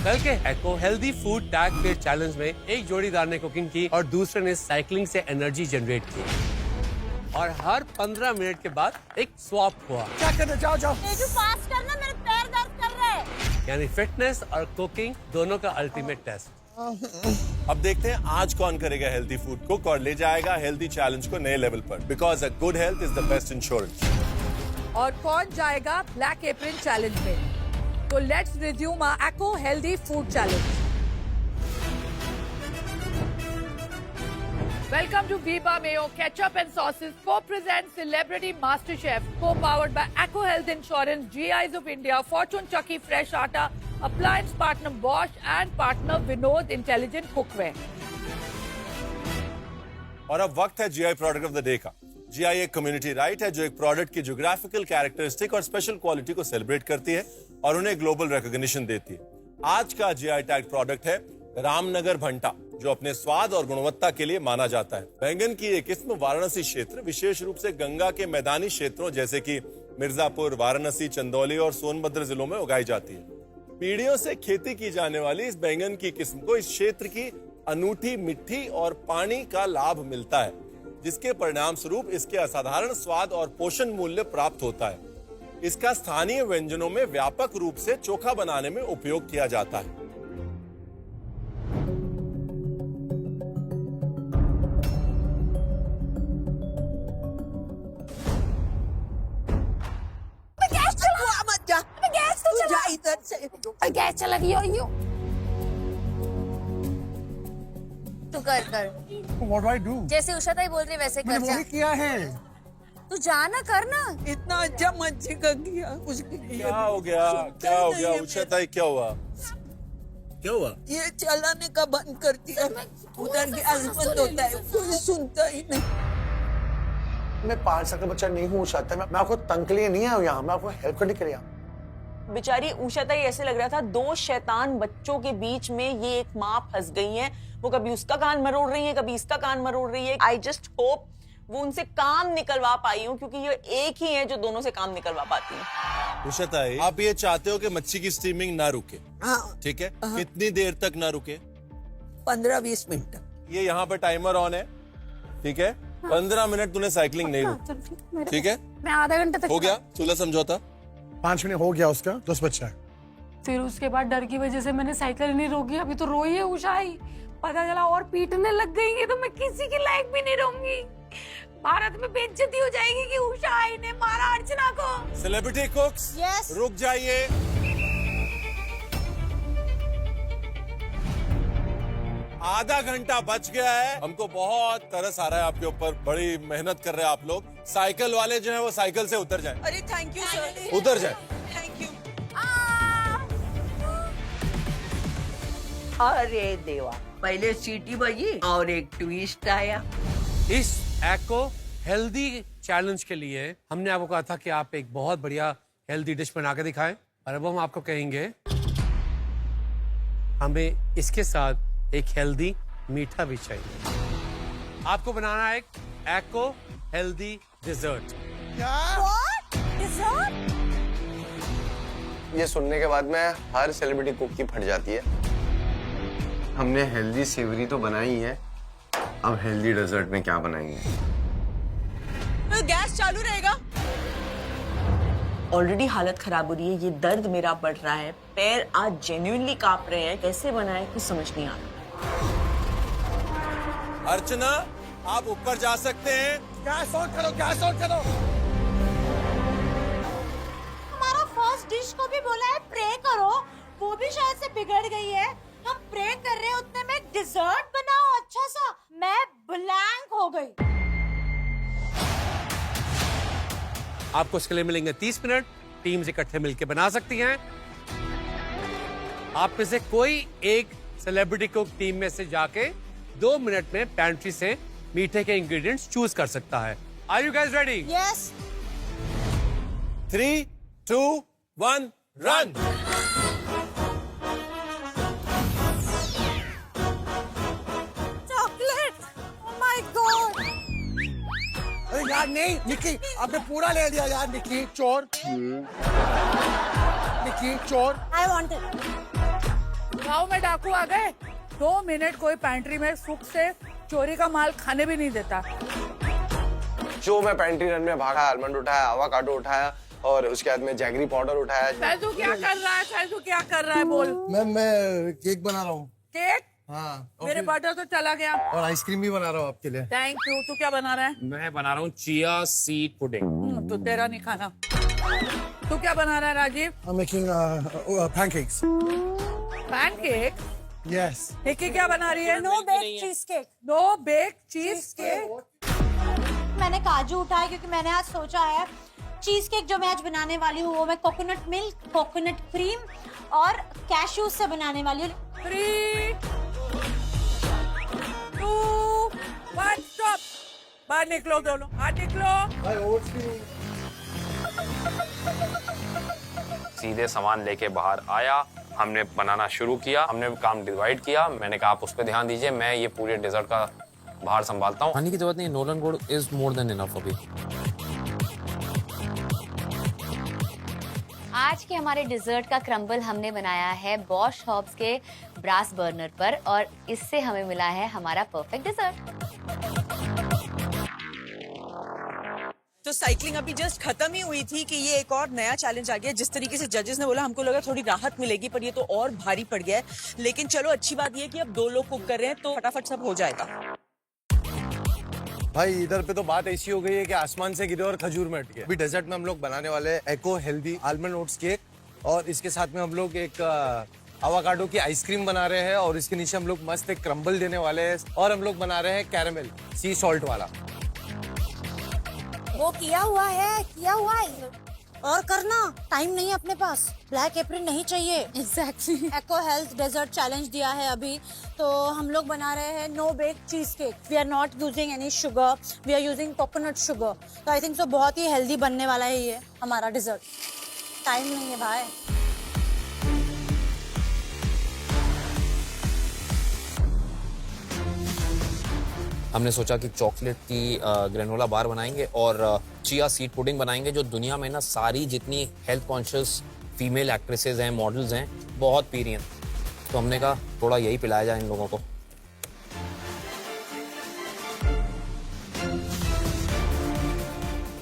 कल के एको healthy food tag के चैलेंज में एक जोड़ीदार ने कुकिंग की और दूसरे ने साइकिलिंग से एनर्जी जनरेट की और हर 15 मिनट के बाद एक स्वैप हुआ। क्या करना, जाओ जाओ। तेजू फास्ट करना, मेरे पैर दर्द कर रहे हैं। यानी फिटनेस और कुकिंग दोनों का अल्टीमेट टेस्ट। अब देखते हैं आज कौन करेगा हेल्दी फूड कुक और ले जाएगा हेल्दी चैलेंज को नए लेवल पर, because a good health is the best insurance. और कौन जाएगा ब्लैक एप्रन चैलेंज में? तो let's resume our Acko healthy food challenge. Welcome to Viva Mayo Ketchup and Sauces co-presents Celebrity Master Chef, co-powered by Eco Health Insurance, GIs of India, Fortune Chucky Fresh Atta, appliance partner Bosch and partner Vinod Intelligent Cookware. और अब वक्त है GI product of the day का। GI एक community right है जो एक product की ज्योग्राफिकल कैरेक्टरिस्टिक और स्पेशल क्वालिटी को सेलिब्रेट करती है और उन्हें ग्लोबल रिकॉग्निशन देती है। आज का जीआई टैग प्रोडक्ट है रामनगर भंटा, जो अपने स्वाद और गुणवत्ता के लिए माना जाता है। बैंगन की एक किस्म वाराणसी क्षेत्र, विशेष रूप से गंगा के मैदानी क्षेत्रों जैसे कि मिर्जापुर, वाराणसी, चंदौली और सोनभद्र जिलों में उगाई जाती है। पीढ़ियों से खेती की जाने वाली इस बैंगन की किस्म को इस क्षेत्र की अनूठी मिट्टी और पानी का लाभ मिलता है, जिसके परिणाम स्वरूप इसके असाधारण स्वाद और पोषण मूल्य प्राप्त होता है। इसका स्थानीय व्यंजनों में व्यापक रूप से चोखा बनाने में उपयोग किया जाता है। गैस चला गई और यूं तू कर What do I do? जैसे उषा ताई बोल रही वैसे कर मैंने जा। वही किया है। तू जाना करना। इतना अच्छा मच्छी का किया कुछ क्या हो गया? क्या हो गया? उषा ताई क्या हुआ? क्या हुआ? ये चलाने का बंद कर दिया। उधर गैस बंद होता है, कोई सुनता ही नहीं। मैं 5 साल का बच्चा नहीं हूँ उषा ताई। मैं आपको तंग के लिए नहीं आया हूँ यहाँ, मैं आपको हेल्प करने के लिए आया। बेचारी उषा ताई ऐसे लग रहा था 2 शैतान बच्चों के बीच में ये एक माँ फंस गई है। वो कभी उसका कान मरोड़ रही है, कभी इसका कान मरोड़ रही है। आई जस्ट होप वो उनसे काम निकलवा पाई हूँ, क्योंकि ये एक ही है जो दोनों से काम निकलवा पाती है। उषा ताई, आप ये चाहते हो कि मच्छी की स्टीमिंग ना रुके, हाँ, ठीक है? कितनी देर तक ना रुके? 15-20 मिनट। ये यहाँ पे टाइमर ऑन है, ठीक है? 15 मिनट तूने साइकिलिंग नहीं रुकी, ठीक है? मैं आधा घंटे तक हो गया सुलह समझौता? 5 मिनट हो गया उसका, 10 बच्चा है। फिर उसके बाद डर की वजह से मैंने साइकिल नहीं रोकी। अभी तो रोई है उषाई, पता चला और पीटने लग गई है तो मैं किसी के लायक भी नहीं रहूंगी। भारत में बेइज्जती हो जाएगी कि उषाई ने मारा अर्चना को। Celebrity कुक्स, Yes. रुक जाइए। आधा घंटा बच गया है। हमको बहुत तरस आ रहा है आपके ऊपर, बड़ी मेहनत कर रहे हैं आप लोग। साइकिल वाले जो है वो साइकिल से उतर जाए, अरे थैंक यू सर। उतर जाए। Thank you. अरे देवा, पहले सीटी बजी और एक ट्विस्ट आया। इस एको हेल्दी चैलेंज के लिए हमने आपको कहा था कि आप एक बहुत बढ़िया हेल्दी डिश बना के दिखाएं, और अब हम आपको कहेंगे हमें इसके साथ एक हेल्दी मीठा भी चाहिए। आपको बनाना है एक एको हेल्दी डिजर्ट। ये सुनने के बाद में हर सेलिब्रिटी कुक की फट जाती है। हमने हेल्दी सेवरी तो बनाई है, अब हेल्दी डेजर्ट में क्या बनाएंगे? तो गैस चालू रहेगा। ऑलरेडी हालत खराब हो रही है, ये दर्द मेरा बढ़ रहा है, पैर आज जेन्युइनली कांप रहे हैं। कैसे बनाए कुछ समझ नहीं आ रहा। अर्चना, आप ऊपर जा सकते हैं। गैस ऑन करो, गैस ऑन करो। हमारा फर्स्ट डिश को भी बोला है प्रे करो, वो भी शायद से बिगड़ गई है। हम प्रे कर रहे हैं उतने में डिजर्ट बनाओ अच्छा सा, मैं ब्लैंक हो गई। आपको इसके लिए मिलेंगे 30 मिनट। टीम्स इकट्ठे मिलकर बना सकती हैं। आप में से कोई एक सेलिब्रिटी कुक टीम में से जाके 2 मिनट में पैंट्री से मीठे के इंग्रेडिएंट्स चूज कर सकता है। Are you guys ready? Yes. 3, 2, 1, run. Chocolate, oh my God. अरे यार नहीं, निक्की आपने पूरा ले लिया यार। निक्की चोर, निक्की चोर। I want it. गाँव में डाकू आ गए, 2 मिनट कोई पैंट्री में सुख से चोरी का माल खाने भी नहीं देता। जो मैं पेंट्री रन में भागा, आलमंड उठाया, आवाकाडो उठाया और उसके बाद में जैगरी पाउडर उठाया। सैजू क्या कर रहा है? सैजू क्या कर रहा है बोल। मैं केक बना रहा हूँ। केक? हाँ, मेरे बटर तो चला गया। और आइसक्रीम भी बना रहा हूँ आपके लिए। Thank you. तू क्या बना रहा है? मैं बना रहा हूँ चिया सीड पुडिंग। तो तेरा नहीं खाना। तू क्या बना रहा है Rajeev? I'm making pancakes. Pancake? Yes. Nikki क्या बना रही है? No bake cheese cake. No bake cheese cake. मैंने काजू उठाए क्योंकि मैंने आज सोचा है चीज केक जो मैं आज बनाने वाली हूँ वो मैं कोकोनट मिल्क, कोकोनट क्रीम और कैशू से बनाने वाली हूँ। 3, 2, 1 स्टॉप। बाहर निकलो दोनों, बाहर निकलो। सीधे सामान लेके बाहर आया, हमने बनाना शुरू किया, हमने काम डिवाइड किया। मैंने कहा आप उस पर ध्यान दीजिए, मैं ये पूरे डेजर्ट का बाहर संभालता हूँ। खाने की जरूरत नहीं, Nolan good is more than enough अभी। आज के हमारे डिजर्ट का क्रम्बल हमने बनाया है बॉश हॉब्स के ब्रास बर्नर पर और इससे हमें मिला है हमारा परफेक्ट डिजर्ट। तो साइकिलिंग अभी जस्ट खत्म ही हुई थी कि ये एक और नया चैलेंज आ गया। जिस तरीके से जजेस ने बोला हमको लगा थोड़ी राहत मिलेगी, पर ये तो और भारी पड़ गया है। लेकिन चलो अच्छी बात ये है कि अब 2 लोग कुक कर रहे हैं तो फटाफट सब हो जाएगा। भाई इधर पे तो बात ऐसी हो गई है कि आसमान से गिरे और खजूर में अटके। अभी डेजर्ट में हम लोग बनाने वाले हैं एको हेल्दी आलमंड ओट्स केक और इसके साथ में हम लोग एक आवाकाडो की आइसक्रीम बना रहे हैं और इसके नीचे हम लोग मस्त एक क्रम्बल देने वाले हैं और हम लोग बना रहे हैं कैरेमल सी सॉल्ट वाला। वो किया हुआ है और करना टाइम नहीं है अपने पास। ब्लैक एप्रिल नहीं चाहिए। Exactly. Acko health dessert challenge दिया है अभी, तो हम लोग बना रहे हैं no bake cheese cake. We are not using any sugar, we are using coconut sugar. तो आई थिंक सो बहुत ही हेल्दी बनने वाला है ये हमारा डिजर्ट। टाइम नहीं है भाई। हमने सोचा कि चॉकलेट की ग्रेनोला बार बनाएंगे और चिया सीड पुडिंग बनाएंगे, जो दुनिया में ना सारी जितनी हेल्थ कॉन्शियस फीमेल एक्ट्रेसेस हैं, मॉडल्स हैं, बहुत पी रही हैं। तो हमने कहा थोड़ा यही पिलाया जाए इन लोगों को।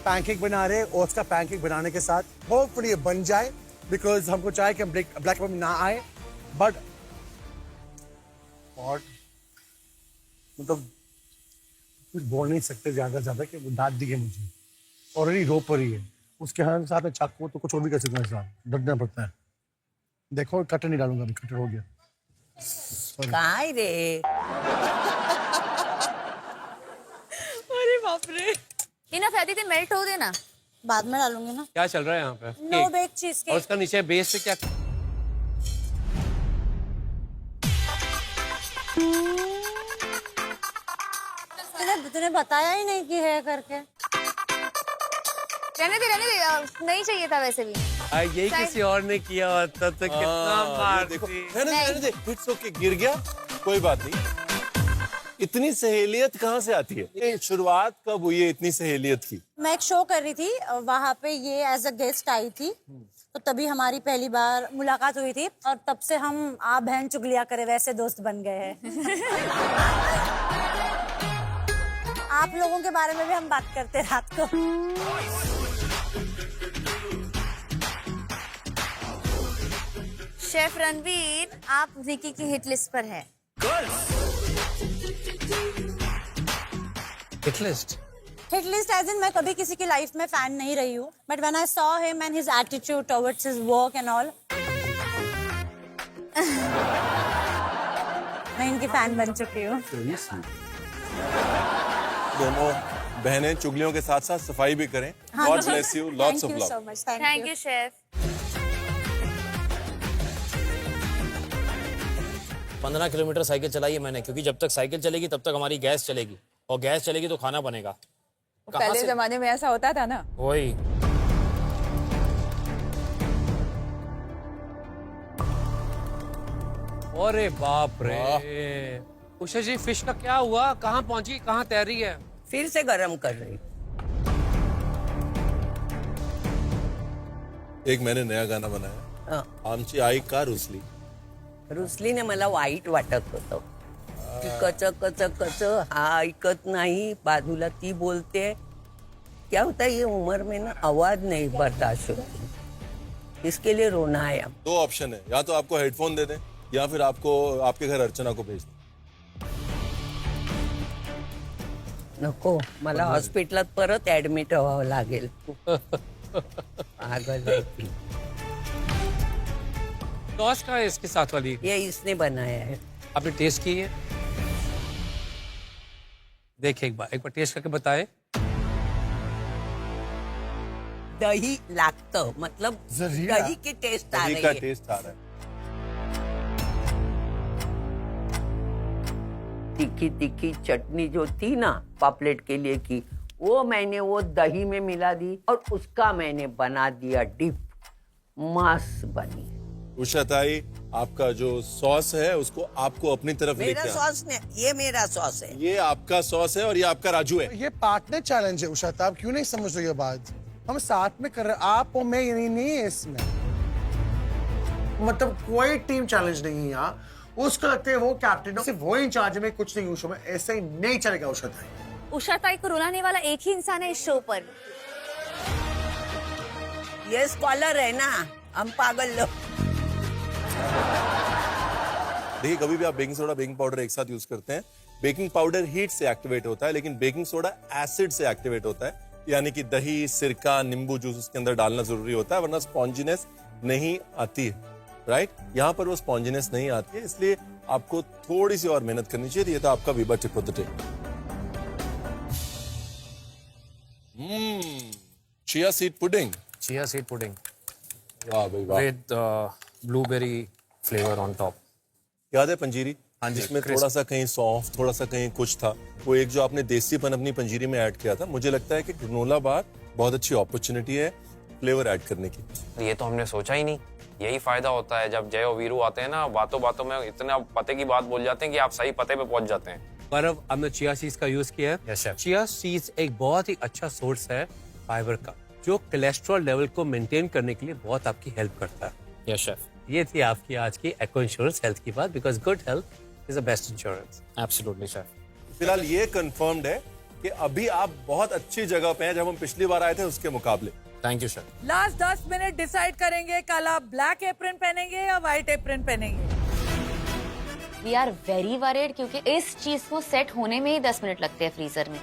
पैनकेक बना रहे हैं, ओट्स का पैनकेक बनाने के साथ होपफुली ये बन जाए, बिकॉज हमको चाहे कि ब्लैक पेपर ना आए, बट और मतलब कुछ बोल नहीं सकते ज्यादा कि वो दांत दिए मुझे ऑलरेडी रो पर ही है। उसके साथ में चाकू तो कुछ और भी कर सकते हैं, साथ डरना पड़ता है। देखो कटर नहीं डालूंगा, अभी कटर हो गया। काय रे अरे बाप रे। इनफ है दीदी, मेल्ट हो देना। बाद में डालूंगी ना। क्या चल रहा है यहाँ पे? No cake. बेक चीज और केक। उसका नीचे बेस पे क्या? तूने बताया ही नहीं कि है करके। रहने दे, नहीं चाहिए था वैसे भी। यही किसी और ने किया होता तो कितना मारती। रहने दे, इट्स ओके, गिर गया कोई बात नहीं। इतनी सहेलियत कहाँ से आती है? ये शुरुआत कब हुई है इतनी सहेलियत की? मैं एक शो कर रही थी, वहाँ पे ये एज अ गेस्ट आई थी, तो तभी हमारी पहली बार मुलाकात हुई थी और तब से हम आप बहन चुगलिया करे वैसे दोस्त बन गए हैं। आप लोगों के बारे में भी हम बात करते हैं रात को। शेफ रणवीर, आप विकी की हिट लिस्ट पर हैं। Hit list? Hit list as in मैं कभी किसी की लाइफ में फैन नहीं रही हूँ, but when I saw him and his attitude towards his work and all, मैं इनकी फैन बन चुकी हूँ। दोनों बहनें चुगलियों के साथ साथ सफाई भी करें। God bless you, lots of Thank you love. so much. Thank thank you. You chef. 15 kilometre cycle चलाई है मैंने, क्योंकि जब तक साइकिल चलेगी तब तक हमारी गैस चलेगी और गैस चलेगी तो खाना बनेगा। पहले जमाने में ऐसा होता था ना। वही। अरे बाप रे। उषा जी, फिश का क्या हुआ? कहाँ पहुंची, कहाँ तैर रही है? फिर से गरम कर रही। एक मैंने नया गाना बनाया, आमची आई का रुसली। रुसलीने मला वाईट वाटत होतं की कच कच कच हा ऐकत नाही, बाजूला ती बोलते. क्या होता है, ये उम्र में ना आवाज नहीं बर्दाश्त होती, इसके लिए रोना आया. दो ऑप्शन है, या तो आपको हेडफोन दे दें या फिर आपको आपके घर अर्चना को भेज दें. नको, मला हॉस्पिटलात परत ऍडमिट व्हावं लागेल. पागल है ती. सॉस का है इसके साथ वाली? ये इसने बनाया है. आपने टेस्ट की है? देखिए एक बार टेस्ट करके बताएं. दही लागतं, मतलब जरिया. दही की टेस्ट आ दही रही का है. टेस्ट आ रहा है. तीखी तीखी चटनी जो थी ना पापलेट के लिए की, वो मैंने वो दही में मिला दी और उसका मैंने बना दिया डिप. मस्त बनी. उषाताई, आपका जो सॉस है उसको आपको अपनी तरफ मेरा लेके आना. सॉस नहीं, ये मेरा सॉस है. ये आपका सॉस है और ये आपका राजू है. ये पार्टनर चैलेंज है उषा, आप क्यों नहीं समझ रहे ये बात? हम साथ में कर रहे हैं, आप और मैं, ये नहीं है इसमें. मतलब कोई टीम चैलेंज नहीं है यहाँ. उसको लगते है वो कैप्टन, सिर्फ वो इंचार्ज में, कुछ नहीं. उषा में ऐसे ही नहीं चलेगा. उषा ताई को रुलाने वाला एक ही इंसान है इस शो पर. ये स्कॉलर है ना, हम पागल लोग. देखिए, कभी भी आप बेकिंग सोडा बेकिंग पाउडर एक साथ यूज करते हैं, बेकिंग पाउडर हीट से एक्टिवेट होता है, लेकिन बेकिंग सोडा एसिड से एक्टिवेट होता है. यानी कि दही, सिरका, नींबू जूस उसके अंदर डालना जरूरी होता है, वरना स्पॉन्जीनेस नहीं आती है. राइट, यहाँ पर वो स्पॉन्जीनेस नहीं आती है, इसलिए आपको थोड़ी सी और मेहनत करनी चाहिए. ये था आपका Veeba tip of the day. Chia seed pudding. Chia seed pudding वाह भाई वाह. With blueberry flavour on top. याद है पंजीरी? हाँ जी, जिसमें crisp. थोड़ा सा कहीं सॉफ्ट, थोड़ा सा कहीं कुछ था. वो एक जो आपने देसीपन अपनी पंजीरी में ऐड किया था, मुझे लगता है कि ग्रेनोला बार बहुत अच्छी अपॉर्चुनिटी है फ्लेवर ऐड करने की. ये तो हमने सोचा ही नहीं. यही फायदा होता है जब जय और वीरू आते हैं ना, बातों बातों में इतना पते की बात बोल जाते हैं कि आप सही पते पे पहुंच जाते हैं. पर हमने चिया सीड्स का यूज किया है. Yes, chef. चिया सीड्स एक बहुत ही अच्छा सोर्स है फाइबर का, जो कोलेस्ट्रॉल लेवल को मेंटेन करने के लिए बहुत आपकी हेल्प करता है. Yes chef. ये थी आपकी आज की एको इंश्योरेंस हेल्थ की बात, because good health is the best insurance. Absolutely chef. फिलहाल ये कंफर्म्ड है कि अभी आप बहुत अच्छी जगह पे हैं जब हम पिछली बार आए थे उसके मुकाबले. Thank you chef. Last 10 minute decide करेंगे कल आप ब्लैक एप्रन पहनेंगे या व्हाइट एप्रन पहनेंगे. वी आर वेरी वरीड क्योंकि इस चीज को सेट होने में ही 10 मिनट लगते हैं फ्रीजर में.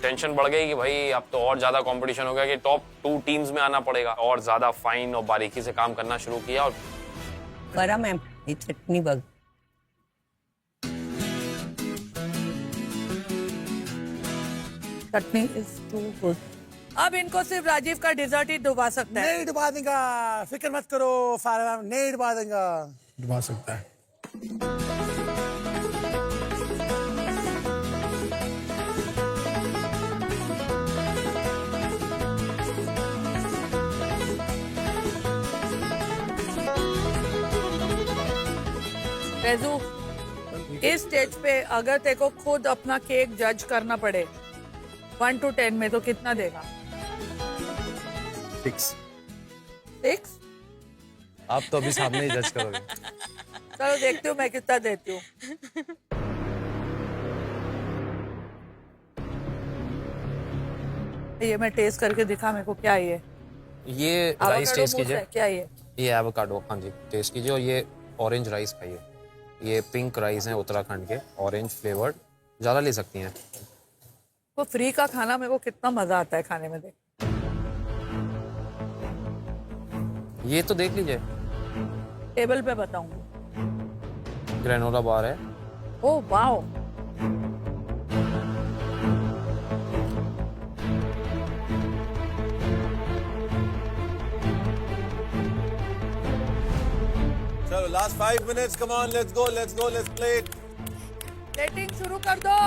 टेंशन बढ़ गई कि भाई अब तो और ज्यादा कंपटीशन हो गया कि टॉप 2 टीम्स में आना पड़ेगा. और ज्यादा फाइन और बारीकी से काम करना शुरू किया. और करा मैम, ही चटणी बघ. चटनी इज टू गुड. अब इनको सिर्फ राजीव का डिजर्ट ही डुबा सकता है. नहीं डुबा देगा, फिक्र मत करो फारा, नहीं डुबा देगा. डुबा सकता है. रेजू, इस स्टेज पे अगर तेरे को खुद अपना केक जज करना पड़े 1 to 10 में तो कितना देगा? 6. 6? आप तो अभी सामने ही जज करोगे. चलो देखती हूँ मैं कितना देती हूँ. ये मैं टेस्ट करके दिखा मेरे को. क्या है ये राइस Avocado टेस्ट mousse कीजिए. है, क्या ये? ये एवोकाडो, हाँ जी, टेस्ट कीजिए. और ये ऑरेंज राइस खाइए. ये पिंक राइस है उत्तराखंड के, ऑरेंज फ्लेवर्ड. ज़्यादा ले सकती हैं. वो फ्री का खाना मेरे को कितना मजा आता है खाने में. देख, ये तो देख लीजिए. टेबल पे बताऊंगी. ग्रेनोला बार है. Oh wow. चलो last 5 minutes, come on, let's go, let's play it. Plating शुरू कर दो.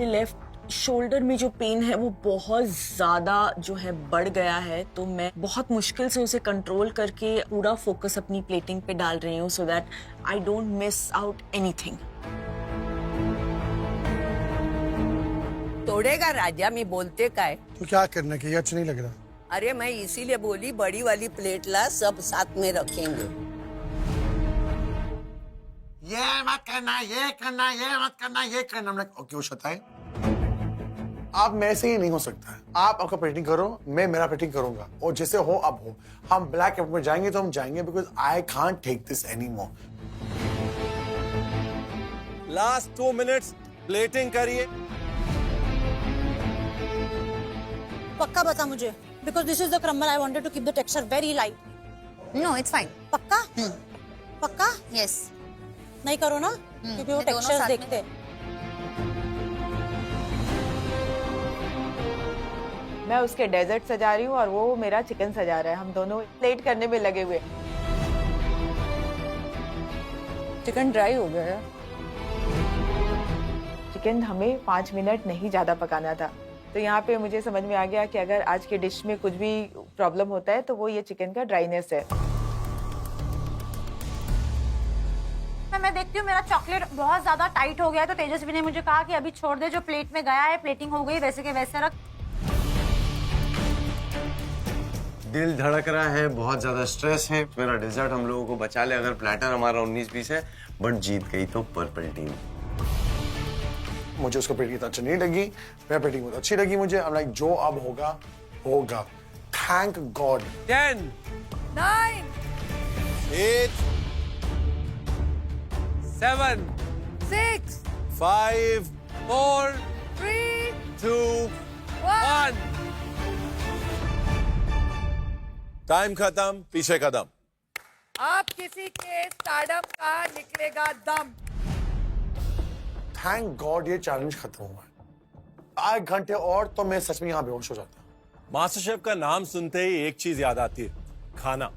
लेफ्ट शोल्डर में जो पेन है वो बहुत ज्यादा जो है बढ़ गया है, तो मैं बहुत मुश्किल से उसे कंट्रोल करके पूरा फोकस अपनी प्लेटिंग पे डाल रही हूँ so that I don't miss out anything. तोड़ेगा राजा, मैं बोलते का है। तो क्या करना कि ये अच्छा नहीं लग रहा? अरे मैं इसीलिए बोली बड़ी वाली प्लेट ला, सब साथ में रखेंगे। ये मत करना, ये करना, ये मत करना, ये करना। ओके वो शता है, आप मैं से ही नहीं हो सकता है। आप आपका पेंटिंग करो, मैं मेरा पेंटिंग करूंगा, और जैसे हो अब हो। हम ब्लैक कैप में जाएंगे तो हम जाएंगे, because I can't take this any more. Last 2 minutes plating करिए। पक्का बता मुझे, because this is the crumble, I wanted to keep the texture very light. No it's fine. पक्का? पक्का? यस। नहीं करो ना, क्योंकि वो ये दोनों टेक्सचर साथ में। देखते। मैं उसके डेजर्ट सजा रही हूँ और वो मेरा चिकन सजा रहा है। हम दोनों प्लेट करने में लगे हुए। चिकन ड्राई हो गया है। चिकन हमें 5 मिनट नहीं ज्यादा पकाना था, तो यहाँ पे मुझे समझ में आ गया कि अगर आज के डिश में कुछ भी प्रॉब्लम होता है तो वो ये चिकन का ड्राइनेस है। मैं देखती हूँ मेरा चॉकलेट बहुत ज्यादा टाइट हो गया है, तो तेजस्वी ने मुझे कहा कि अभी छोड़ दे, जो प्लेट में गया है प्लेटिंग हो गई, वैसे के वैसे रख। दिल धड़क रहा है, बहुत ज्यादा स्ट्रेस है। मेरा डेजर्ट हम लोगों को बचा ले अगर प्लेटर हमारा 19-20 है, बट जीत गई तो पर्पल टीम। मुझे उसका पेंटिंग इतना अच्छा नहीं लगी, मेरा पेंटिंग बहुत अच्छी लगी मुझे। I'm like, जो अब होगा होगा। Thank God. 10, 9, 8, 7, 6, 5, 4, 3, 2, 1। टाइम खत्म, पीछे कदम। आप किसी के स्टारडम का निकलेगा दम। थैंक गॉड ये चैलेंज खत्म हुआ है। 8 घंटे और तो मैं सच में यहाँ बेहोश हो जाता। मास्टर शेफ का नाम सुनते ही एक चीज याद आती है, खाना।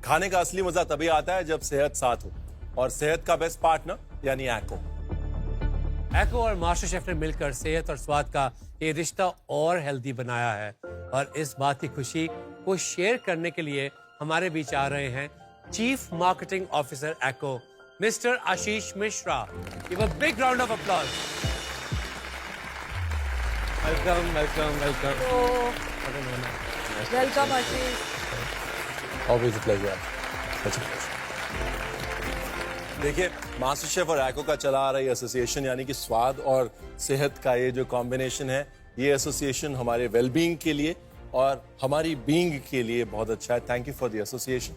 खाने का असली मजा तभी आता है जब सेहत साथ हो, और सेहत का बेस्ट पार्टनर यानी एको। एको और मास्टर शेफ ने मिलकर सेहत और स्वाद का ये रिश्ता और हेल्दी बनाया है, और इस बात की खुशी को शेयर करने के लिए हमारे बीच आ रहे हैं chief marketing officer echo, mister Ashish Mishra. Give a big round of applause. Welcome, welcome, welcome. Welcome Ashish. Always a pleasure. देखिए, मास्टर शेफ और एको का चला आ रहा है एसोसिएशन, यानी कि स्वाद और सेहत का ये जो कॉम्बिनेशन है, ये एसोसिएशन हमारे वेलबींग के लिए और हमारी बीइंग के लिए बहुत अच्छा है। Thank you for the association.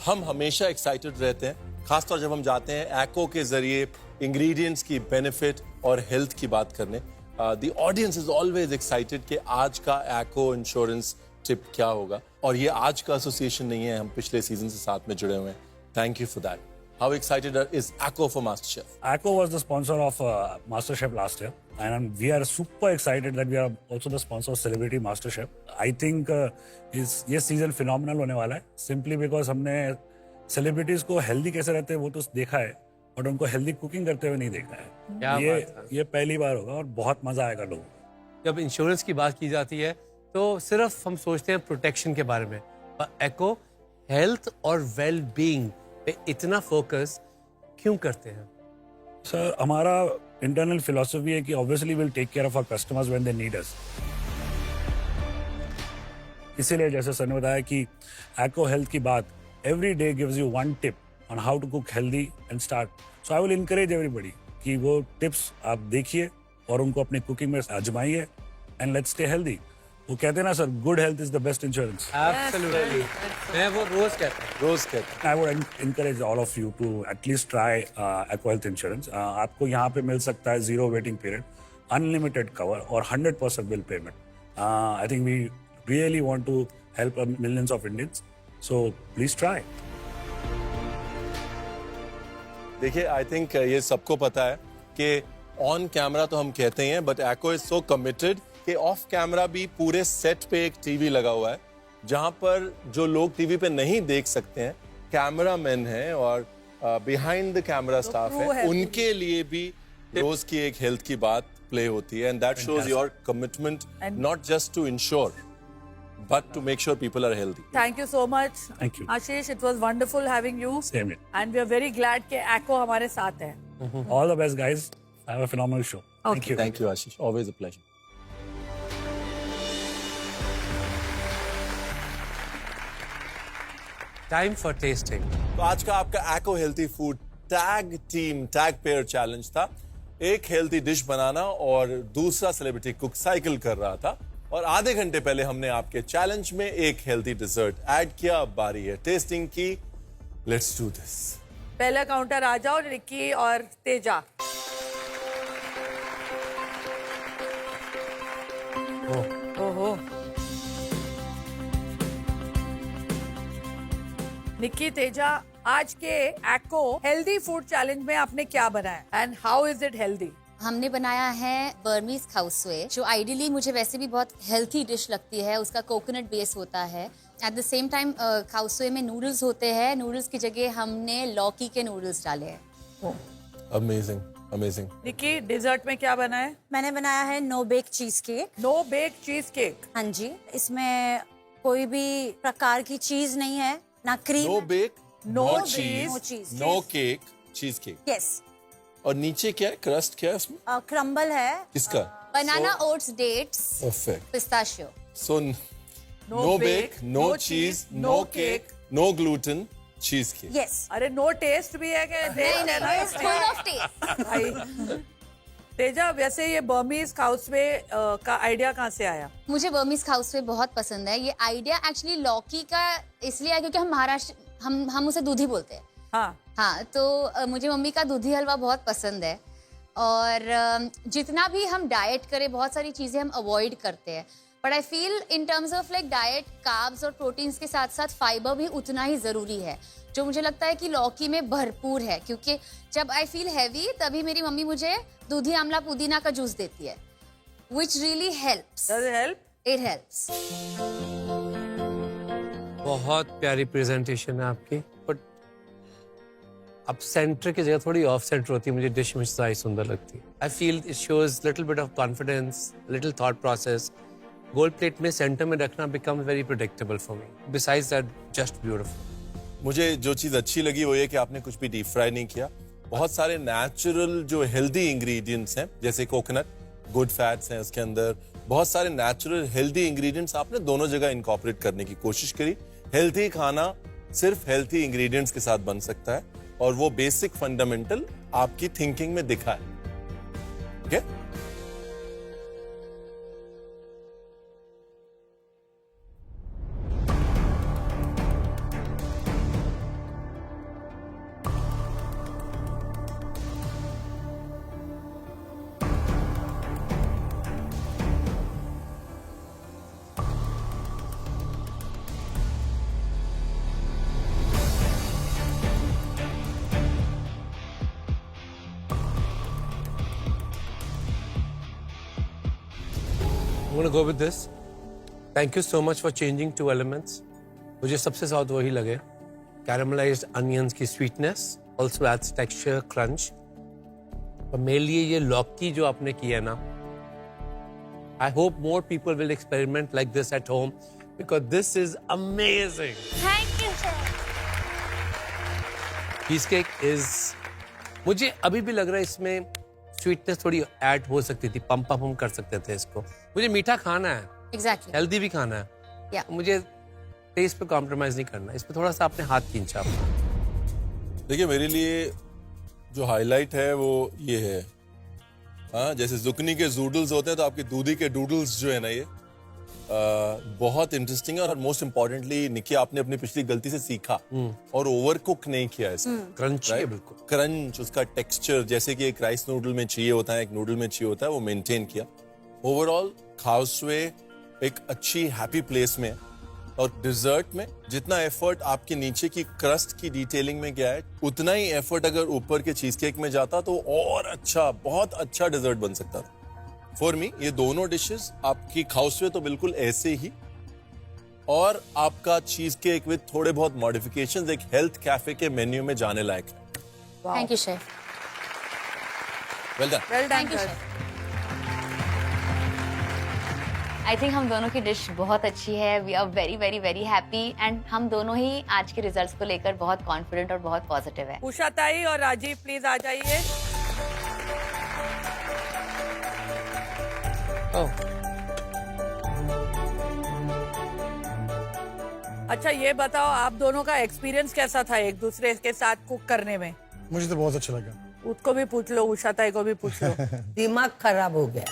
हम हमेशा एक्साइटेड रहते हैं, खासतौर जब हम जाते हैं एको के जरिए इंग्रेडिएंट्स की बेनिफिट और हेल्थ की बात करने। The audience is always excited कि आज का एको इंश्योरेंस टिप क्या होगा, और ये आज का एसोसिएशन नहीं है, हम पिछले सीजन से साथ में जुड़े हुए हैं। Thank you for that. How excited is ACO for MasterChef? ACO was the sponsor of MasterChef last year, and we are super excited that we are also the sponsor of Celebrity MasterChef. I think ये season phenomenal होने वाला है, simply because हमने celebrities को healthy कैसे रहते हैं वो तो देखा है, बट उनको हेल्दी कुकिंग करते हुए नहीं देखा है। क्या बात है। ये पहली बार होगा और बहुत मजा आएगा लोगों को। जब इंश्योरेंस की बात की जाती है तो सिर्फ हम सोचते हैं प्रोटेक्शन के बारे में, पर एको हेल्थ और वेल बीइंग पे इतना फोकस क्यों करते हैं? सर हमारा इंटरनल फिलॉसफी है कि obviously will take care of our customers when they need us. इसीलिए जैसे सर ने बताया कि एको हेल्थ की बात, every day gives you one tip on how to cook healthy and start. So I will encourage everybody कि वो tips आप देखिए और उनको अपनी कुकिंग में आजमाइए, एंड लेट्स स्टे हेल्दी। वो कहते हैं ना sir, good health is the best insurance. Absolutely, मैं वो रोज कहता हूं। I would encourage all of you to at least try Acko health insurance. आपको यहाँ पे मिल सकता है 0 वेटिंग पीरियड, अनलिमिटेड कवर और 100% bill payment. I think we really want to help millions of Indians, so please try. देखिए, आई थिंक ये सबको पता है कि ऑन कैमरा तो हम कहते ही हैं, but echo is so committed कि ऑफ कैमरा भी पूरे सेट पे एक टीवी लगा हुआ है, जहां पर जो लोग टीवी पे नहीं देख सकते हैं, कैमरामैन हैं और बिहाइंड द कैमरा स्टाफ है, उनके लिए भी रोज की एक हेल्थ की बात प्ले होती है, and that shows your commitment not just to insure but to make sure people are healthy. Thank you so much. Thank you. Ashish, it was wonderful having you. Same here. And we are very glad कि एको हमारे साथ है. All the best guys. Have a phenomenal show. Thank you. Thank you, Ashish. Always a pleasure. Time for tasting. तो आज का आपका एको healthy food tag pair challenge था। एक हेल्थी डिश बनाना और दूसरा सेलिब्रिटी कुक साइकिल कर रहा था, और आधे घंटे पहले हमने आपके चैलेंज में एक हेल्थी डिजर्ट ऐड किया। अब बारी है टेस्टिंग की। Let's do this. पहला काउंटर आ जाओ, निक्की और तेजा। ओहो, निक्की, तेजा, आज के एको हेल्दी फूड चैलेंज में आपने क्या बनाया and how is it healthy? हमने बनाया है बर्मीज खाउसवे, जो आइडियली मुझे वैसे भी बहुत हेल्थी डिश लगती है। उसका कोकोनट बेस होता है। एट द सेम टाइम खाउसवे में नूडल्स होते हैं। नूडल्स की जगह हमने लौकी के नूडल्स डाले हैं। Amazing, amazing. निक्की, डिजर्ट में क्या बना है? मैंने बनाया है no bake cheese cake. No bake cheese cake. हाँ जी, इसमें कोई भी प्रकार की चीज नहीं है, ना cream. No bake, no no cheese, cheese, no yes. Cake, cheese cake. Yes. और नीचे क्या है? क्रस्ट क्या है उसमें? क्रम्बल है। किसका? Banana oats, dates, perfect. Pistachio. So no bake, no cheese, no cake, no gluten, cheese cake. Yes. अरे नो टेस्ट भी है क्या? Full of taste. भाई तेजा, वैसे ये बर्मीज खाउसवे का आइडिया कहाँ से आया? मुझे बर्मीज खाउसवे बहुत पसंद है। ये आइडिया एक्चुअली लौकी का इसलिए आया क्योंकि हम महाराष्ट्र हम उसे दूधी बोलते हैं। हाँ, तो मुझे मम्मी का दूधी हलवा बहुत पसंद है। और जितना भी हम डाइट करें, बहुत सारी चीजें हम अवॉइड करते हैं, but I feel in terms of like diet, carbs और प्रोटीन्स के साथ साथ फाइबर भी उतना ही जरूरी है, जो मुझे लगता है कि लौकी में भरपूर है। क्योंकि जब आई फील हैवी, तभी मेरी मम्मी मुझे दूधी आंवला पुदीना का जूस देती है, which really helps. Does it help? It helps. बहुत प्यारी प्रेजेंटेशन है आपकी, बट अब सेंटर की जगह थोड़ी ऑफ सेंटर होती है, मुझे डिश में ज़्यादा सुंदर लगती है। I feel it shows little bit of confidence, little thought process. Gold plate में सेंटर में रखना become very predictable for me. Besides that, just beautiful. मुझे जो चीज अच्छी लगी वो ये कि आपने कुछ भी डीप फ्राई नहीं किया। बहुत सारे नेचुरल जो हेल्दी इंग्रेडिएंट्स हैं, जैसे कोकोनट, गुड फैट्स हैं उसके अंदर, बहुत सारे नेचुरल हेल्दी इंग्रेडिएंट्स आपने दोनों जगह इनकॉर्पोरेट करने की कोशिश करी। हेल्दी खाना सिर्फ हेल्दी इंग्रेडिएंट्स के साथ बन सकता है, और वो बेसिक फंडामेंटल आपकी थिंकिंग में दिखा है। Okay? I'm gonna go with this. Thank you so much for changing 2 elements. मुझे सबसे ज्यादा वही लगे, caramelized onions की sweetness, also adds texture, crunch. और मेरे लिए ये लौकी जो आपने किया ना, I hope more people will experiment like this at home because this is amazing. Thank you, sir. Cheesecake is, मुझे अभी भी लग रहा है इसमें स्वीटनेस थोड़ी ऐड हो सकती थी, पंप अप हम कर सकते थे इसको। मुझे मीठा खाना है, Exactly. हेल्दी भी खाना है, Yeah. मुझे टेस्ट पे कॉम्प्रोमाइज नहीं करना। इस पे थोड़ा सा अपने हाथ खींचा। देखिए, मेरे लिए जो हाईलाइट है वो ये है, हाँ, जैसे जुकनी के जूडल्स होते हैं, तो आपके दूधी के डूडल्स जो है ना, ये बहुत इंटरेस्टिंग है। और मोस्ट इम्पोर्टेंटली निक्की, आपने अपनी पिछली गलती से सीखा और ओवर कुक नहीं किया इसको। क्रंची है बिल्कुल। क्रंच, उसका टेक्सचर जैसे कि एक राइस नूडल में चाहिए होता है, एक नूडल में चाहिए होता है, वो मेंटेन किया। ओवरऑल खाउसवे एक अच्छी हैप्पी प्लेस में है। और डिजर्ट में जितना एफर्ट आपके नीचे की क्रस्ट की डिटेलिंग में गया है, उतना ही एफर्ट अगर ऊपर के चीज केक में जाता तो और अच्छा, बहुत अच्छा डिजर्ट बन सकता था। फॉर मी ये दोनों डिशेस, आपकी खाउसवे तो बिल्कुल ऐसे ही, और आपका चीज केक विद थोड़े बहुत मॉडिफिकेशंस एक हेल्थ कैफे के मेन्यू में जाने लायक है। Thank you, chef. Well done. Well done Thank you, chef. I think हम दोनों की डिश बहुत अच्छी है। We are very very very happy and हम दोनों ही आज के रिजल्ट्स को लेकर बहुत कॉन्फिडेंट और बहुत पॉजिटिव है। उषा ताई और राजीव प्लीज आ जाइए। अच्छा ये बताओ, आप दोनों का एक्सपीरियंस कैसा था एक दूसरे के साथ कुक करने में? मुझे तो बहुत अच्छा लगा। उसको भी पूछ लो, उषा ताई को भी पूछ लो। दिमाग खराब हो गया।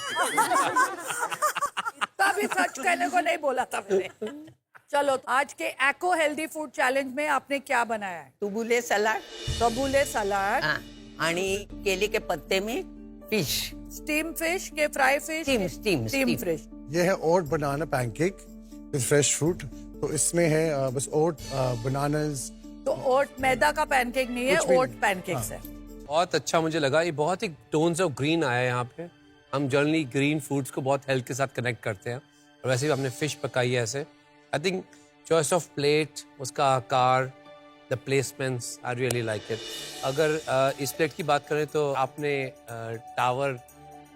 इतना भी सच कहने को नहीं बोला था मैंने। चलो आज के एको हेल्दी फूड चॅलेंज में आपने क्या बनाया है? तुबुले सलाड, कबूले सलाद, हाँ, आणि केले के पत्ते में फिश, स्टीम फिश के फ्राई फिश, स्टीम फिश। ये है ओट बनाना पैनकेक विद फ्रेश फ्रूट। तो इसमें है बस ओट, बनानास। तो ओट मैदा का पैनकेक नहीं है, कुछ भी ओट नहीं। पैनकेक्स है। बहुत अच्छा मुझे लगा, ये बहुत ही टोन्स ऑफ ग्रीन आया है यहाँ पे। हम जनरली ग्रीन फूड्स को बहुत हेल्थ के साथ कनेक्ट करते हैं, और वैसे भी हमने फिश पकाई है ऐसे। I think choice of plate, उसका आकार, the placements, I really like it. अगर इस प्लेट की बात करें तो आपने टावर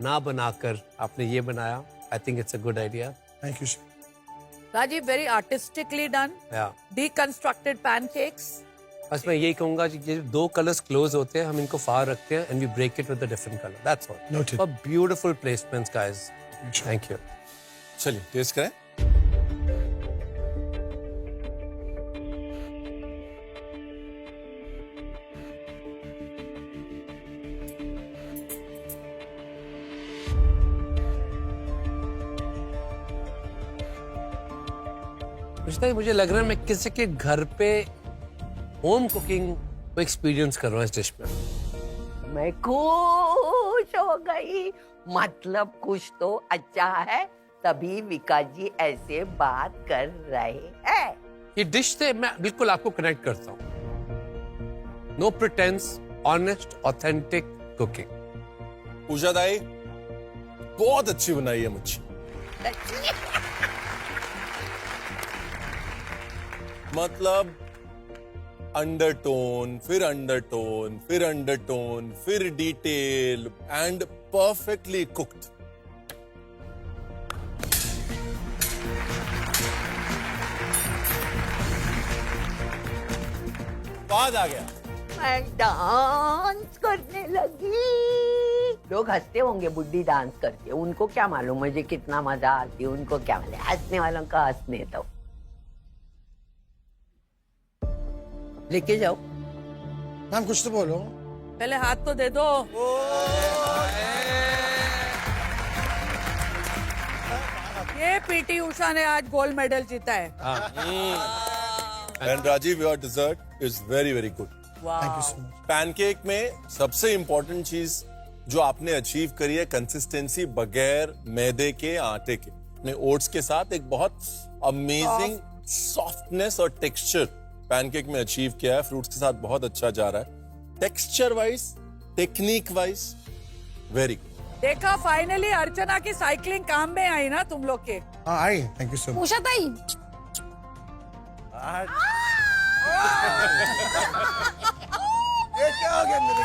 ना बनाकर आपने ये बनाया। I think it's a good idea. Thank you. Rajeev, very artistically done, deconstructed pancakes। बस मैं यही कहूंगा कि ये दो कलर्स क्लोज होते हैं, हम इनको फार रखते हैं and we break it with a different colour, that's all. Noted. और beautiful placements guys, thank you. चलिए टेस्ट करें। मुझे लग रहा है मैं किसी के घर पे होम कुकिंग को एक्सपीरियंस कर रहा हूँ इस डिश में। मैं खुश हो गई, मतलब कुछ तो अच्छा है, तभी विकास जी ऐसे बात कर रहे हैं। ये डिश से मैं बिल्कुल आपको कनेक्ट करता हूँ। No pretence, honest, authentic cooking. Usha दाई बहुत अच्छी बनाई है मच्छी। मतलब अंडरटोन, फिर अंडरटोन, फिर अंडरटोन, फिर डिटेल एंड परफेक्टली कुक्ड। स्वाद आ गया। मैं डांस करने लगी। लोग हंसते होंगे बुड्ढी डांस करके, उनको क्या मालूम मुझे कितना मजा आती है, उनको क्या मालूम, हंसने वालों का हंसने दो। लेके जाओ। मैम कुछ तो बोलो। पहले हाथ तो दे दो। ये पीटी उषा ने आज गोल्ड मेडल जीता है। And Rajeev, your dessert is very very good. Thank you so much. Pancake में सबसे इंपॉर्टेंट चीज जो आपने अचीव करी है, कंसिस्टेंसी बगैर मैदे के, आटे के। अपने ओट्स के साथ एक बहुत अमेजिंग सॉफ्टनेस और टेक्सचर पैनकेक में अचीव किया है। फ्रूट्स के साथ बहुत अच्छा जा रहा है। Texture wise, technique wise very good. देखा, फाइनली अर्चना की साइकिलिंग काम में आई ना तुम लोग के। हाँ आई, thank you so much. Usha ताई, ये क्या हो गया मेरे?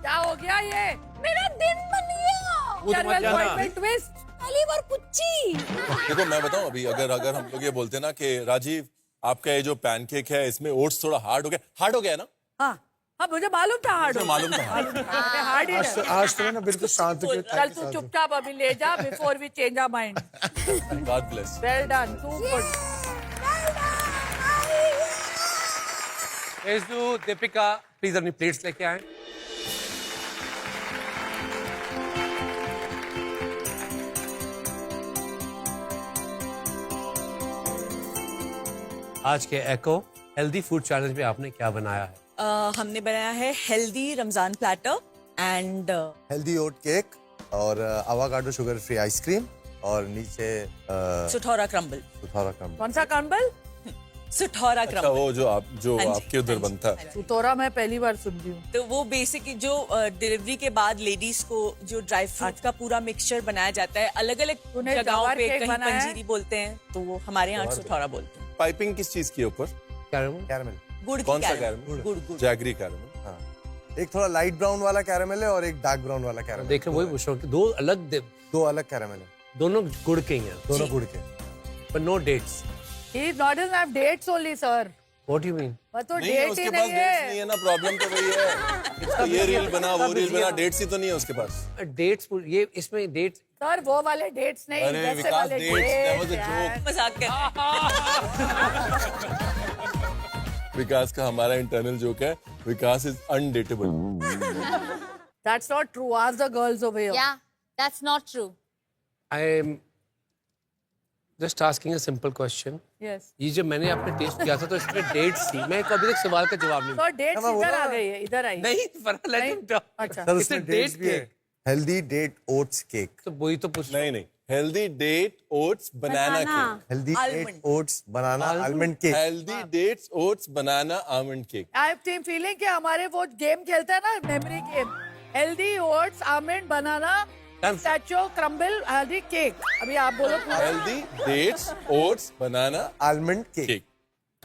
क्या हो गया ये? मेरा दिन बन गया। ट्विस्ट। पहली बार पुच्ची। देखो मैं बताऊं, अभी अगर हम लोग ये बोलते ना कि राजीव आपका ये जो पैनकेक है इसमें ओट्स थोड़ा हार्ड हो गया ना? हाँ हाँ, मुझे मालूम था हार्ड। मुझे मालूम था हार्ड ही है। आज तो ना बिल्कुल शांत होकर चल तू चुपचाप अभी ले जा, before we change our mind. God bless. Well done, too good. Teju, Deepika, please अपनी प्लेट्स लेके आए। आज के एको हेल्दी फूड चैलेंज में आपने क्या बनाया है? हमने बनाया है healthy Ramzan platter and healthy oat cake और आवाकाडो शुगर फ्री आइसक्रीम और नीचे सुठौरा क्रम्बल। कौन सा क्रम्बल? सुठौरा अच्छा, क्रम्बल। वो जो आपके उधर बनता है। सुतोरा मैं पहली बार सुन रही हूँ। तो वो बेसिकली जो डिलीवरी के बाद लेडीज को जो ड्राई फ्रूट का पूरा मिक्सचर बनाया जाता है, अलग अलग तूने जगहों जवार पे केक कहीं बनाया है? पंजीरी बोलते हैं, तो वो हमारे यहाँ सुठौरा बोलते हैं। पाइपिंग किस चीज की ऊपर? कैरमल। गुड़ की कौन सा कैरमल। कैरमल? गुड़। Jaggery caramel. हाँ, एक थोड़ा लाइट ब्राउन वाला कैरमल है और एक डार्क ब्राउन वाला कैरमल। देख रहे वही पूछ रहा हूँ कि दो अलग कैरमल है, दोनों गुड़ के ही हैं, दोनों गुड़ के। but no dates. He doesn't have dates only, sir. What do you mean? वो तो नहीं, डेट उसके ही पास नहीं डेट्स है। नहीं है ना, प्रॉब्लम तो वही है। इसका ये रील बना, वो रील बना, डेट्स ही तो नहीं है उसके पास। डेट्स ये इसमें डेट्स सर वो वाले डेट्स नहीं, अरे जैसे विकास, वाले dates, that was a dates, joke. यार। मजाक कर विकास का हमारा इंटरनल जोक है, विकास is अनडेटेबल। That's not true. Ask the girls over here. Yeah, that's not true. I'm just asking a simple question. Yes. ये जब मैंने आपने टेस्ट किया था तो इसमें डेट्स थी, मैं अभी तक सवाल का जवाब नहीं So dates इधर आ गई है, इधर आई। नहीं let him talk. अच्छा। सर It's a उसमें date डेट्स भी है। cake. Healthy date oats cake. तो वही तो पूछ नहीं नहीं, healthy date oats banana cake. Healthy date oats banana almond cake. Healthy dates oats banana almond cake. I have the feeling कि हमारे वो गेम खेलते हैं ना, memory game, healthy oats almond banana statue crumble healthy cake. अभी आप बोलो पूरा। Healthy dates oats banana almond cake.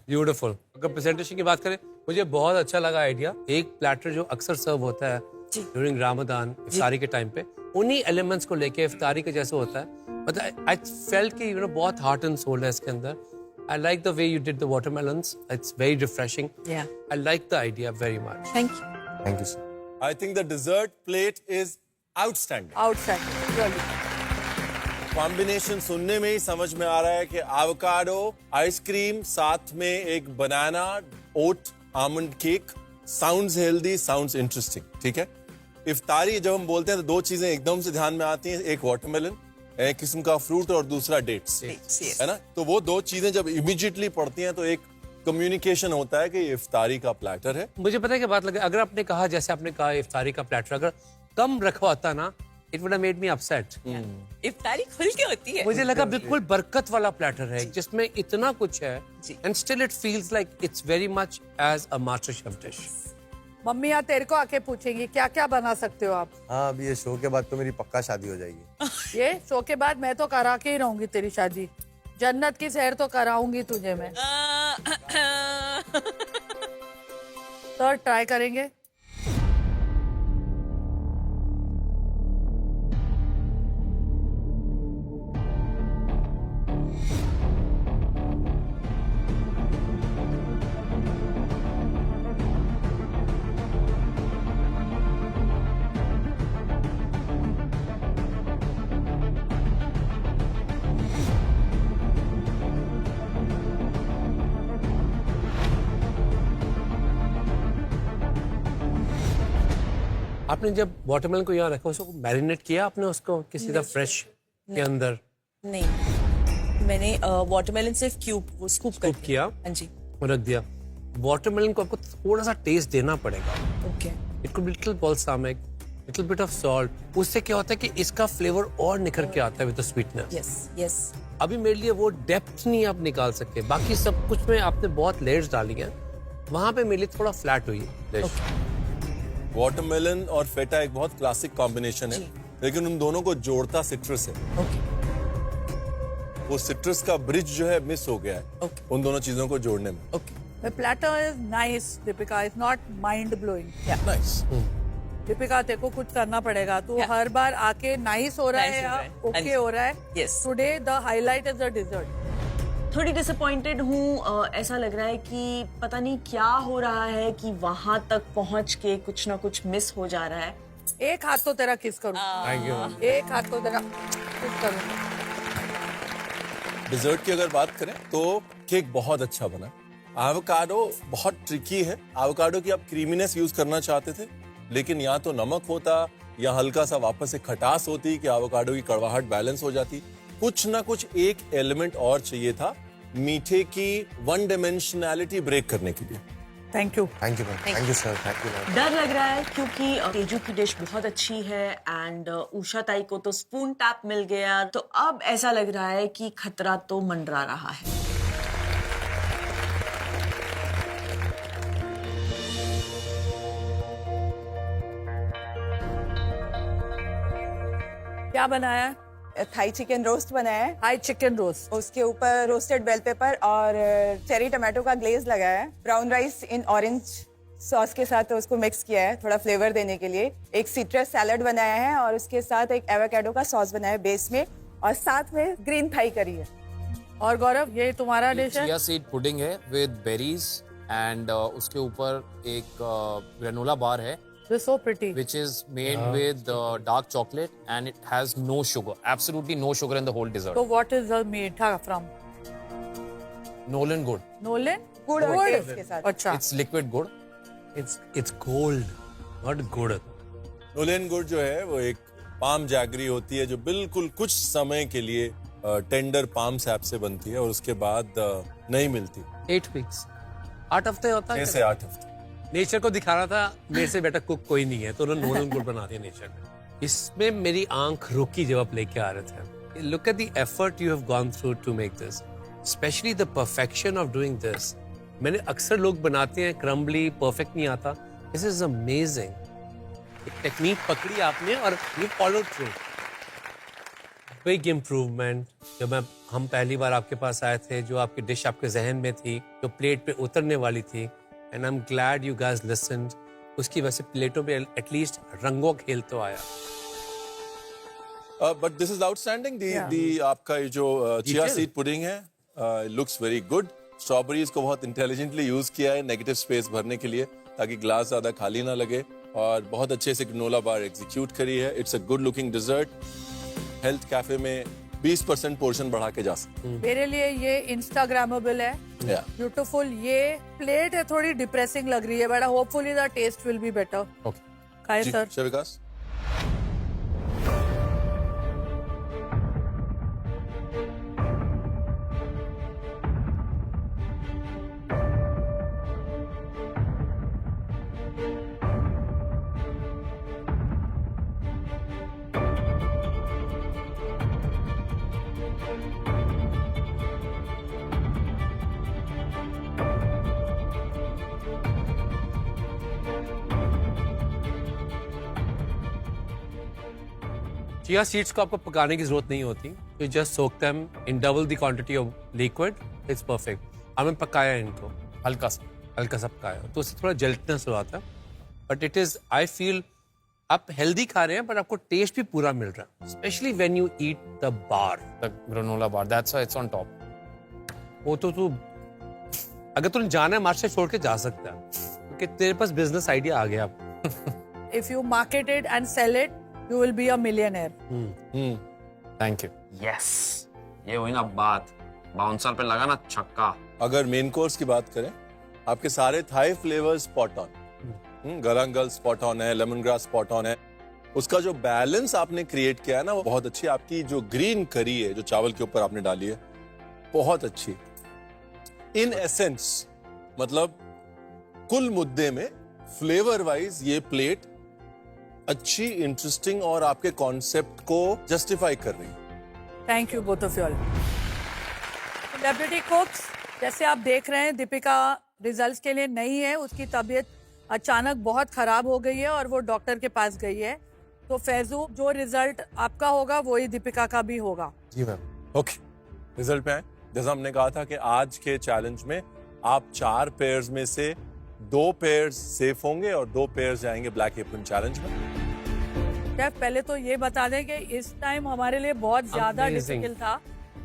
Beautiful. अगर प्रेजेंटेशन की बात करें, मुझे बहुत अच्छा लगा आइडिया। एक प्लेटर जो अक्सर सर्व होता है ड्यूरिंग रामदान इफ्तारी के टाइम पे, उन्हीं एलिमेंट्स को लेके इफ्तारी के जैसे होता है। मतलब आई फेल्ट कि यू नो बहुत हार्ट एंड सोल है इसके अंदर। I like the way you did the watermelons, it's very refreshing. I like the idea very much. Thank you. Thank you sir. I think the dessert plate is outstanding. Outstanding. Really. Combination सुनने में ही समझ में आ रहा है कि avocado ice cream साथ में एक banana oat almond cake sounds healthy, sounds interesting. ठीक है, इफ्तारी जब हम बोलते हैं तो दो चीजें एकदम से ध्यान में आती हैं, एक वाटरमेलन, एक किस्म का फ्रूट, और दूसरा डेट्स, है ना। तो वो दो चीजें जब इमीडिएटली पड़ती हैं तो एक कम्युनिकेशन होता है कि ये इफ्तारी का प्लेटर है। मुझे पता है कि बात लगे, अगर आपने कहा जैसे आपने कहा इफ्तारी का प्लेटर अगर कम रखवाता ना, it would have made me upset. इफ्तारी खुल के होती है। मुझे लगा बिल्कुल बरकत वाला प्लेटर है जिसमें इतना कुछ है, and still it feels like it's very much as a master chef dish. Mummy यहाँ तेरे को आके पूछेंगी क्या क्या बना सकते हो आप। हाँ, अभी ये शो के बाद तो मेरी पक्का शादी हो जाएगी। ये शो के बाद मैं तो करा के ही रहूंगी तेरी शादी, जन्नत की सैर तो कराऊंगी तुझे मैं। तो ट्राई करेंगे। आपने जब वाटरमेलन को यहाँ रखा उसको मैरिनेट किया आपने उसको किसी तरह फ्रेश के अंदर? नहीं, मैंने वाटरमेलन सिर्फ क्यूब स्कूप कर किया, हाँ जी, और रख दिया। वाटरमेलन को आपको थोड़ा सा टेस्ट देना पड़ेगा। Okay. It could be little balsamic, little bit of salt. उससे क्या होता है कि इसका फ्लेवर और निखर के आता है with the sweetness. Yes yes. अभी मेरे लिए वो डेप्थ नहीं आप निकाल सकते। बाकी सब कुछ में आपने बहुत लेयर्स डाली हैं, वहां पे मेरे लिए थोड़ा फ्लैट हुई डिश। वाटरमेलन और फेटा एक बहुत क्लासिक कॉम्बिनेशन है, लेकिन उन दोनों को जोड़ता सिट्रस है। वो सिट्रस का ब्रिज जो है मिस हो गया है उन दोनों चीजों को जोड़ने में। The platter is nice, Deepika. It's not mind blowing. Nice. Deepika तेरे को कुछ करना पड़ेगा। तू हर बार आके नाइस हो रहा है या ओके हो रहा है। Yes. Today the highlight is the dessert. थोड़ी डिसअपॉइंटेड हूँ। ऐसा लग रहा है कि पता नहीं क्या हो रहा है कि वहां तक पहुंच के कुछ ना कुछ मिस हो जा रहा है। एक हाथ तो तेरा किस करूँ। Thank you. एक हाथ तो तेरा किस करूँ। डिजर्ट की अगर बात करें तो केक बहुत अच्छा बना। एवोकाडो बहुत ट्रिकी है। एवोकाडो की आप क्रीमीनेस यूज करना चाहते थे, लेकिन या तो नमक होता या हल्का सा वापस से खटास होती कि एवोकाडो की कड़वाहट बैलेंस हो जाती। कुछ ना कुछ एक एलिमेंट और चाहिए था मीठे की वन डायमेंशनैलिटी ब्रेक करने के लिए। Thank you. Thank you ma'am. Thank you sir. Thank you ma'am. डर लग रहा है क्योंकि तेजू की डिश बहुत अच्छी है एंड उषा ताई को तो स्पून टैप मिल गया, तो अब ऐसा लग रहा है कि खतरा तो मंडरा रहा है। क्या बनाया? थाई चिकन रोस्ट बनाया है। Thai chicken roast. उसके ऊपर रोस्टेड बेल पेपर और चेरी टमाटो का ग्लेज लगाया है। Brown rice in orange sauce के साथ उसको मिक्स किया है थोड़ा फ्लेवर देने के लिए। एक सिट्रस सैलड बनाया है और उसके साथ एक एवोकाडो का सॉस बनाया है बेस में, और साथ में ग्रीन थाई करी है। और गौरव ये तुम्हारा डिश है? चिया सीड पुडिंग है विद बेरीज एंड उसके ऊपर एक ग्रेनोला बार है They're so pretty. which is made with dark chocolate and it has no sugar. Absolutely no sugar in the whole dessert. So what is the meetha from? Nolan good. Nolan? गुड़ और taste के साथ। अच्छा। It's liquid good. It's gold, not good. नोलेन गुड़ जो है वो एक पाम जैगरी होती है जो बिल्कुल कुछ समय के लिए टेंडर पाम सैप से बनती है और उसके बाद नहीं मिलती। 8 weeks, 8 हफ्ते होता है। 6 से 8 हफ्ते। नेचर को दिखा रहा था मेरे से बेटर कुक कोई नहीं है, तो उन्होंने नोलन गुड़ बना दिया नेचर ने। इसमें मेरी आंख रुकी जब आप लेके आ रहे थे। Look at the effort you have gone through to make this, specially the perfection of doing this. मैंने अक्सर लोग बनाते हैं क्रम्बली, परफेक्ट नहीं आता। This is amazing. टेक्निक पकड़ी आपने और you follow through. Big improvement. जब हम पहली बार आपके पास आए थे, जो आपकी डिश आपके जहन में थी, जो प्लेट पे उतरने वाली थी, and I'm glad you guys listened. उसकी वजह से प्लेटों पे एटलीस्ट रंगों खेल तो आया। But this is outstanding. The आपका ये जो chia seed pudding है, looks very good. Strawberries को बहुत intelligently use किया है negative space भरने के लिए, ताकि ग्लास ज्यादा खाली ना लगे, और बहुत अच्छे से granola bar execute करी है। It's a good looking dessert. Health cafe में 20% पोर्शन बढ़ा के जा सकते हैं। मेरे लिए ये इंस्टाग्रामेबल है, ब्यूटीफुल। ये प्लेट है थोड़ी डिप्रेसिंग लग रही है, but hopefully the taste will be better. खाए sir. Chef Vikas. Chia seeds को आपको पकाने की जरूरत नहीं होती। You just soak them in double the quantity of liquid. It's perfect. हमने पकाया इनको हल्का सा पकाया, तो उससे थोड़ा जेल्टनेस हो आता है। But it is, I feel आप हेल्दी खा रहे हैं, पर आपको टेस्ट भी पूरा मिल रहा है, specially when you eat the bar, The granola bar. That's why it's on top. वो तो तू अगर तूने जाना है मार्केट छोड़ के जा सकता है, क्योंकि तेरे पास बिजनेस आइडिया आ गया अब। If you market it and sell it, you will be a millionaire. Thank you. Yes. ये हुई ना बात, बाउंसर पे लगा ना छक्का। अगर मेन कोर्स की बात करें, आपके सारे Thai flavours spot on. Galangal spot on है, लेमन ग्रास स्पॉट ऑन है। उसका जो बैलेंस आपने क्रिएट किया है ना, वो बहुत अच्छी। आपकी जो ग्रीन करी है जो चावल के ऊपर आपने डाली है, बहुत अच्छी। इन एसेंस, मतलब कुल मुद्दे में फ्लेवर वाइज ये प्लेट अच्छी, इंटरेस्टिंग और आपके कॉन्सेप्ट को जस्टिफाई कर रही है। Thank you both of you all. Celebrity cooks, जैसे आप देख रहे हैं, दीपिका रिजल्ट्स के लिए नहीं है। उसकी तबीयत अचानक बहुत खराब हो गई है और वो डॉक्टर के पास गई है। तो फैजू, जो रिजल्ट आपका होगा वही दीपिका का भी होगा। जी मैम। ओके, रिजल्ट पे आए। जैसा हमने कहा था कि आज के चैलेंज में आप 4 पेयर्स में से 2 पेयर्स सेफ होंगे और 2 पेयर्स जाएंगे ब्लैक एप्रन चैलेंज में। शेफ, पहले तो ये बता दें कि इस टाइम हमारे लिए बहुत ज्यादा डिफिकल्ट था,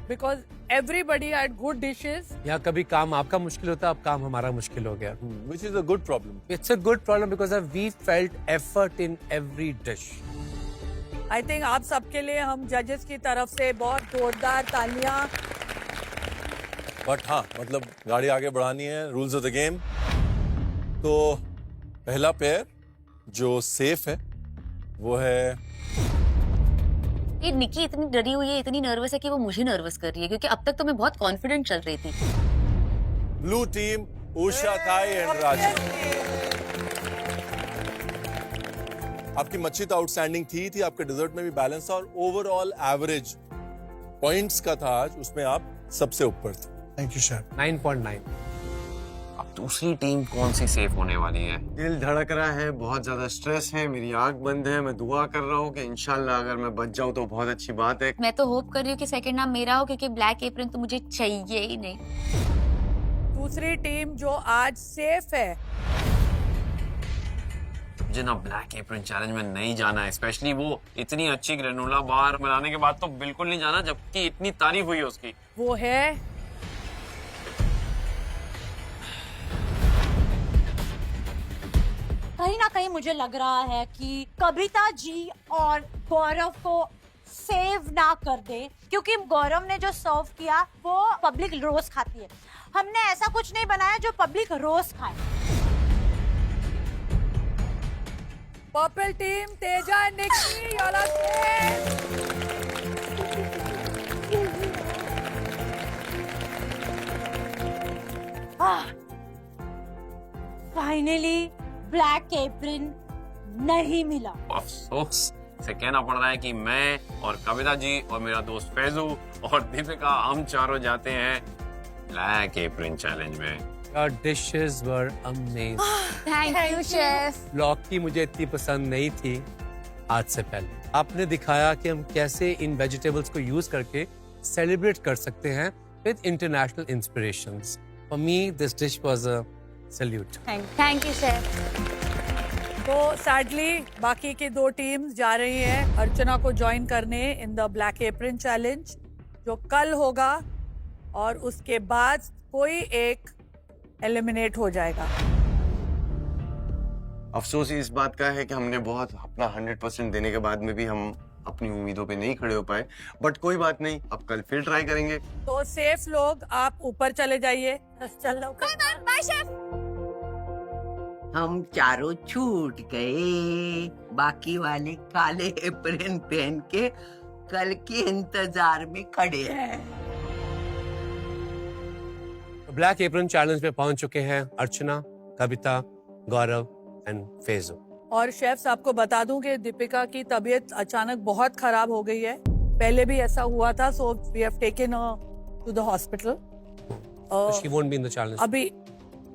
because everybody had good dishes. यहाँ कभी काम आपका मुश्किल होता है, अब काम हमारा मुश्किल हो गया। Which is a good problem. It's a good problem because we felt effort in every dish. I think आप सबके लिए हम जजेस की तरफ से बहुत जोरदार तालियां। बट हाँ, मतलब गाड़ी आगे बढ़ानी है, रूल्स ऑफ द गेम। तो पहला पेयर जो सेफ है वो है, ये निकी इतनी डरी हुई है, इतनी नर्वस है कि वो मुझे नर्वस कर रही है, क्योंकि अब तक तो मैं बहुत कॉन्फिडेंट चल रही थी। ब्लू टीम उषा, ताई एंड राजू। आपकी मच्छी तो आउटस्टैंडिंग थी, आपके डिजर्ट में भी बैलेंस था, और ओवरऑल एवरेज पॉइंट्स का था आज, उसमें आप सबसे ऊपर थे। Thank you chef. 9.9। अब दूसरी टीम कौन सी सेफ होने वाली है? दिल धड़क रहा है, बहुत ज्यादा स्ट्रेस है, मेरी आंख बंद है। मैं दुआ कर रहा हूँ कि इंशाल्लाह अगर मैं बच जाऊँ तो बहुत अच्छी बात है। मैं तो होप कर रही हूँ कि सेकंड नाम मेरा हो, क्योंकि ब्लैक एप्रन तो मुझे चाहिए ही नहीं। दूसरी टीम जो आज सेफ है, मुझे ना ब्लैक एप्रन चैलेंज में नहीं जाना है, स्पेशली वो इतनी अच्छी ग्रेनोला बार बनाने के बाद तो बिल्कुल नहीं जाना, जबकि इतनी तारीफ हुई है उसकी। वो है कहीं ना कहीं मुझे लग रहा है कि कविता जी और गौरव को सेव ना कर दे, क्योंकि गौरव ने जो सर्व किया वो पब्लिक रोज खाती है। हमने ऐसा कुछ नहीं बनाया जो पब्लिक रोज खाए। पर्पल टीम, तेजा, निक्की, योला फाइनली ब्लैक एप्रन नहीं मिला। अफसोस से कहना पड़ रहा है कि मैं और कविता जी और मेरा दोस्त फैजू और दीपिका हम चारों जाते हैं ब्लैक एप्रन चैलेंज में। Your dishes were amazing. Thank you chef. लौकी मुझे इतनी पसंद नहीं थी आज से पहले। आपने दिखाया कि हम कैसे इन वेजिटेबल्स को यूज करके सेलिब्रेट कर सकते हैं with international inspirations. For me, this dish was a salute. Thank you chef. तो सैडली बाकी की 2 टीम्स जा रही हैं अर्चना को ज्वाइन करने in the black apron challenge, जो कल होगा, और उसके बाद कोई एक एलिमिनेट हो जाएगा। अफसोस इस बात का है कि हमने बहुत अपना 100% देने के बाद में भी हम अपनी उम्मीदों पे नहीं खड़े हो पाए, बट कोई बात नहीं, अब कल फिर ट्राई करेंगे। तो सेफ लोग आप ऊपर चले जाइए। चल लो। By chef. हम चारों छूट गए, बाकी वाले काले एप्रन पहन के कल के इंतजार में खड़े हैं। ब्लैक एप्रन चैलेंज में पहुंच चुके हैं अर्चना, कविता, गौरव एंड फैजू। और शेफ्स, आपको बता दूं कि दीपिका की तबीयत अचानक बहुत खराब हो गई है। पहले भी ऐसा हुआ था, so we have taken to the hospital. She won't be in the challenge. अभी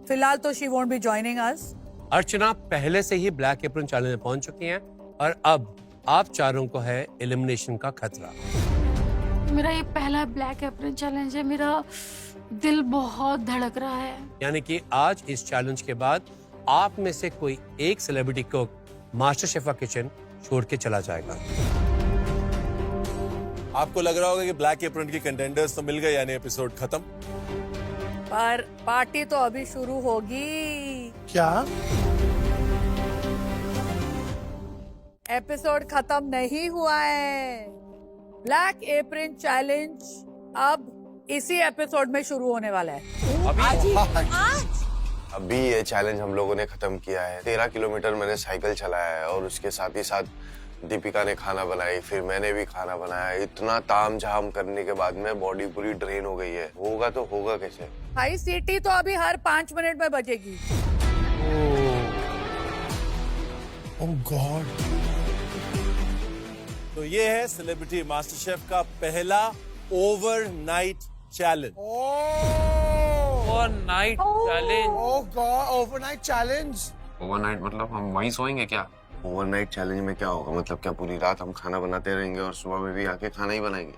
फिलहाल तो she won't be joining us. Archana पहले से ही ब्लैक एप्रन चैलेंज में पहुंच चुकी हैं और अब आप चारों को है एलिमिनेशन का खतरा। मेरा ये पहला ब्लैक एप्रन चैलेंज है, मेरा दिल बहुत धड़क रहा है। यानी कि आज इस चैलेंज के बाद आप में से कोई एक सेलिब्रिटी कुक मास्टर शेफ का किचन छोड़ के चला जाएगा। आपको लग रहा होगा कि ब्लैक एप्रन की कंटेंडर्स तो मिल गए, यानी एपिसोड खत्म। पर पार्टी तो अभी शुरू होगी। क्या? एपिसोड खत्म नहीं हुआ है। ब्लैक एप्रन चैलेंज अब इसी एपिसोड में शुरू होने वाला है। अभी ये चैलेंज हम लोगों ने खत्म किया है। 13 किलोमीटर मैंने साइकिल चलाया है और उसके साथ ही साथ दीपिका ने खाना बनाई, फिर मैंने भी खाना बनाया। इतना ताम झाम करने के बाद में बॉडी पूरी ड्रेन हो गई है। होगा तो होगा कैसे? हाई सीटी तो अभी हर 5 मिनट में बजेगी। ओह गॉड। तो ये है सेलिब्रिटी मास्टर शेफ का पहला overnight challenge. Overnight challenge. Oh God, overnight challenge. Overnight मतलब हम वहीं सोएंगे क्या? ओवरनाइट चैलेंज में क्या होगा? मतलब क्या पूरी रात हम खाना बनाते रहेंगे और सुबह में भी आके खाना ही बनाएंगे?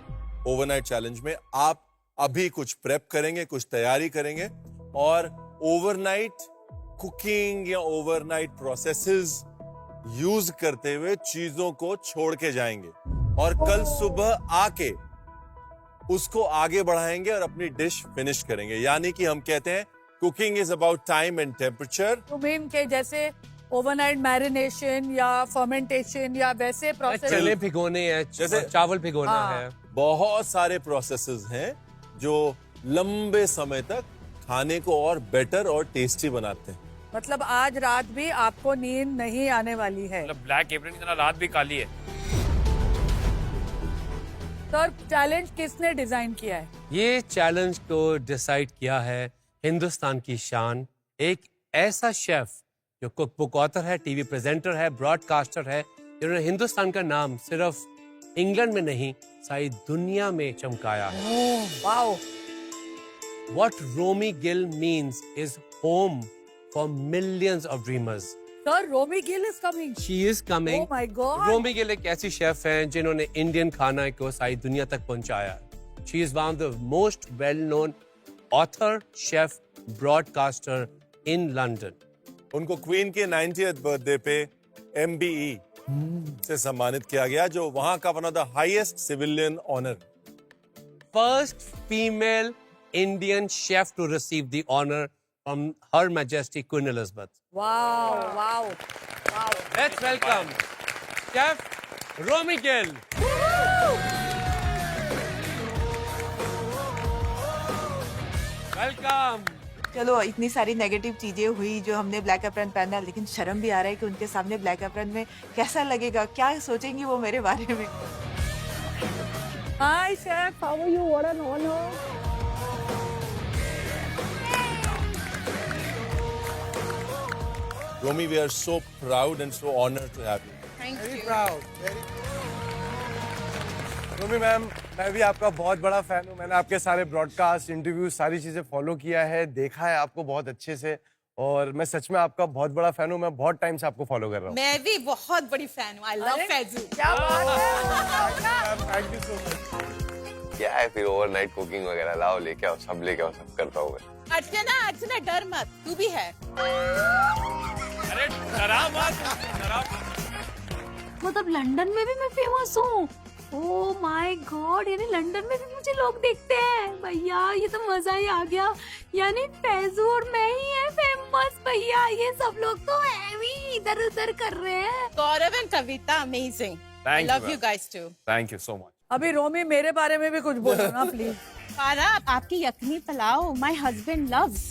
ओवरनाइट चैलेंज में आप अभी कुछ प्रेप करेंगे, कुछ तैयारी करेंगे और ओवरनाइट कुकिंग या ओवरनाइट प्रोसेसेस यूज करते हुए चीजों को छोड़ के जाएंगे और कल सुबह आके उसको आगे बढ़ाएंगे और अपनी डिश फिनिश करेंगे। यानी कि हम कहते हैं cooking is about time and temperature. You mean के जैसे ओवरनाइट मैरिनेशन या फर्मेंटेशन या वैसे प्रोसेस? चने भिगोने हैं, जैसे चावल भिगोना है। बहुत सारे प्रोसेसेस हैं जो लंबे समय तक खाने को और बेटर और टेस्टी बनाते हैं। मतलब आज रात भी आपको नींद नहीं आने वाली है। मतलब ब्लैक एप्रन की तरह रात भी काली है। सर, चैलेंज किसने डिजाइन किया है? ये चैलेंज को डिसाइड किया है हिंदुस्तान की शान, एक ऐसा शेफ जो कुक बुक ऑथर है, टीवी प्रेजेंटर है, ब्रॉडकास्टर है, जिन्होंने हिंदुस्तान का नाम सिर्फ इंग्लैंड में नहीं सारी दुनिया में चमकाया है। Wow! What Romy Gill means is home for millions of dreamers. Sir, Romy Gill is coming. She is coming. Oh my God! Romy Gill एक ऐसी शेफ हैं जिन्होंने इंडियन खाना को सारी दुनिया तक पहुंचाया। She is one of the most well-known author, chef, broadcaster in London. उनको क्वीन के 90th बर्थडे पे MBE से सम्मानित किया गया, जो वहां का one of the highest civilian honour. First female Indian chef to receive the honor from Her Majesty Queen Elizabeth. Wow wow wow! Let's welcome Chef Romy Gill. Welcome. चलो इतनी सारी नेगेटिव चीजें हुई जो हमने ब्लैक एप्रन पहना, लेकिन शर्म भी आ रहा है कि उनके सामने ब्लैक एप्रन में कैसा लगेगा, क्या सोचेंगी वो मेरे बारे में। Hi chef, how are you? What an honor. Romy, we are so proud and so honored to have you. Thank Very you. proud. Romy ma'am, मैं भी आपका बहुत बड़ा फैन हूँ। मैंने आपके सारे ब्रॉडकास्ट, इंटरव्यू, सारी चीजें फॉलो किया है, देखा है आपको बहुत अच्छे से, और मैं सच में आपका बहुत बड़ा फैन हूँ। मैं बहुत टाइम से आपको फॉलो कर रहा हूँ। मैं भी बहुत बड़ी फैन हूँ। I love Faizu. क्या बात है। Thank you so much. क्या है फिर ओवरनाइट कुकिंग वगैरह लाओ, लेके आओ, सब लेके आओ, सब करता हूँ मैं। अर्चना डर मत, तू भी है। अरे डरा मत, डरा मतलब लंदन में भी मैं फेमस हूँ। ओह माय गॉड, यानी लंदन में भी मुझे लोग देखते हैं। भैया ये तो मजा ही आ गया, यानी फैजू और मैं ही है फेमस। भैया ये सब लोग तो है इधर उधर कर रहे हैं। Gaurav and Kavita amazing. I love you guys too. Thank you so much. अभी रोमी मेरे बारे में भी कुछ बोलो ना प्लीज। पारा, आपकी यखनी पुलाव my husband loves.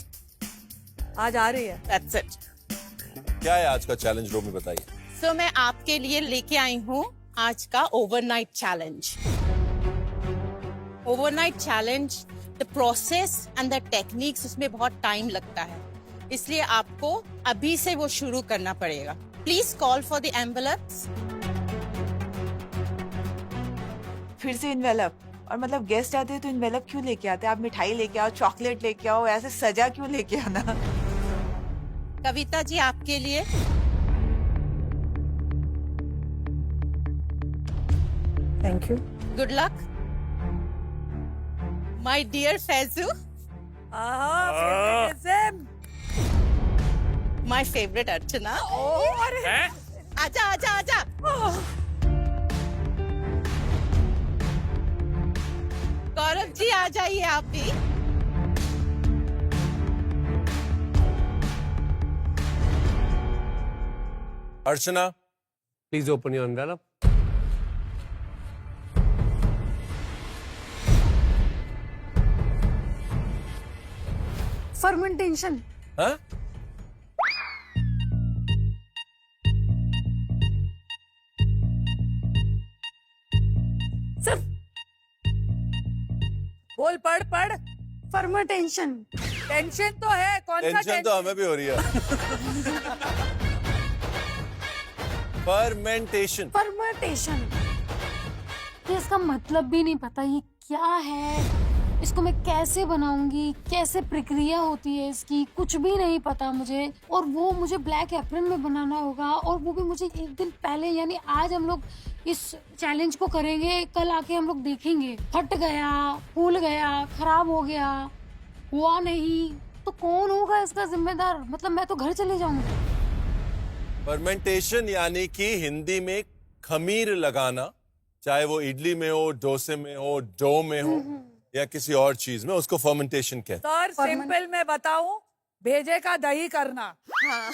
आज आ रही है। That's it. क्या है आज का चैलेंज, रोमी बताइए। So मैं आपके लिए लेके आई हूँ आज का overnight challenge. Overnight challenge, the process and the techniques, उसमें बहुत टाइम लगता है, इसलिए आपको अभी से वो शुरू करना पड़ेगा। Please call for the envelopes. फिर से इन्वेलप, और मतलब गेस्ट आते हैं तो इन्वेलप क्यों लेके आते हैं? आप मिठाई लेके आओ, चॉकलेट लेके आओ, ऐसे सजा क्यों लेके आना? कविता जी आपके लिए thank you. Good luck. My dear Faizu, my favourite Archana. आजा आजा आजा। गौरव जी आ जाइए आप भी। Archana, Please open your envelope. Fermentation. हाँ? सर बोल, पढ़ पढ़। फर्मेंटेशन। टेंशन तो है, कौन सा टेंशन तो हमें भी हो रही है। फर्मेंटेशन। फर्मेंटेशन, ये इसका मतलब भी नहीं पता ये क्या है, इसको मैं कैसे बनाऊंगी, कैसे प्रक्रिया होती है इसकी, कुछ भी नहीं पता मुझे। और वो मुझे ब्लैक एप्रन में बनाना होगा, और वो भी मुझे एक दिन पहले, यानी आज हम लोग इस चैलेंज को करेंगे, कल आके हम लोग देखेंगे फट गया, फूल गया, खराब हो गया, हुआ नहीं, तो कौन होगा इसका जिम्मेदार? मतलब मैं तो घर चले जाऊंगी। फर्मेंटेशन यानी कि हिंदी में खमीर लगाना, चाहे वो इडली में हो, डोसे में हो, डो में हो या किसी और चीज में, उसको फर्मेंटेशन कहते हैं। सर सिंपल में बताऊं, भेजे का दही करना। हाँ।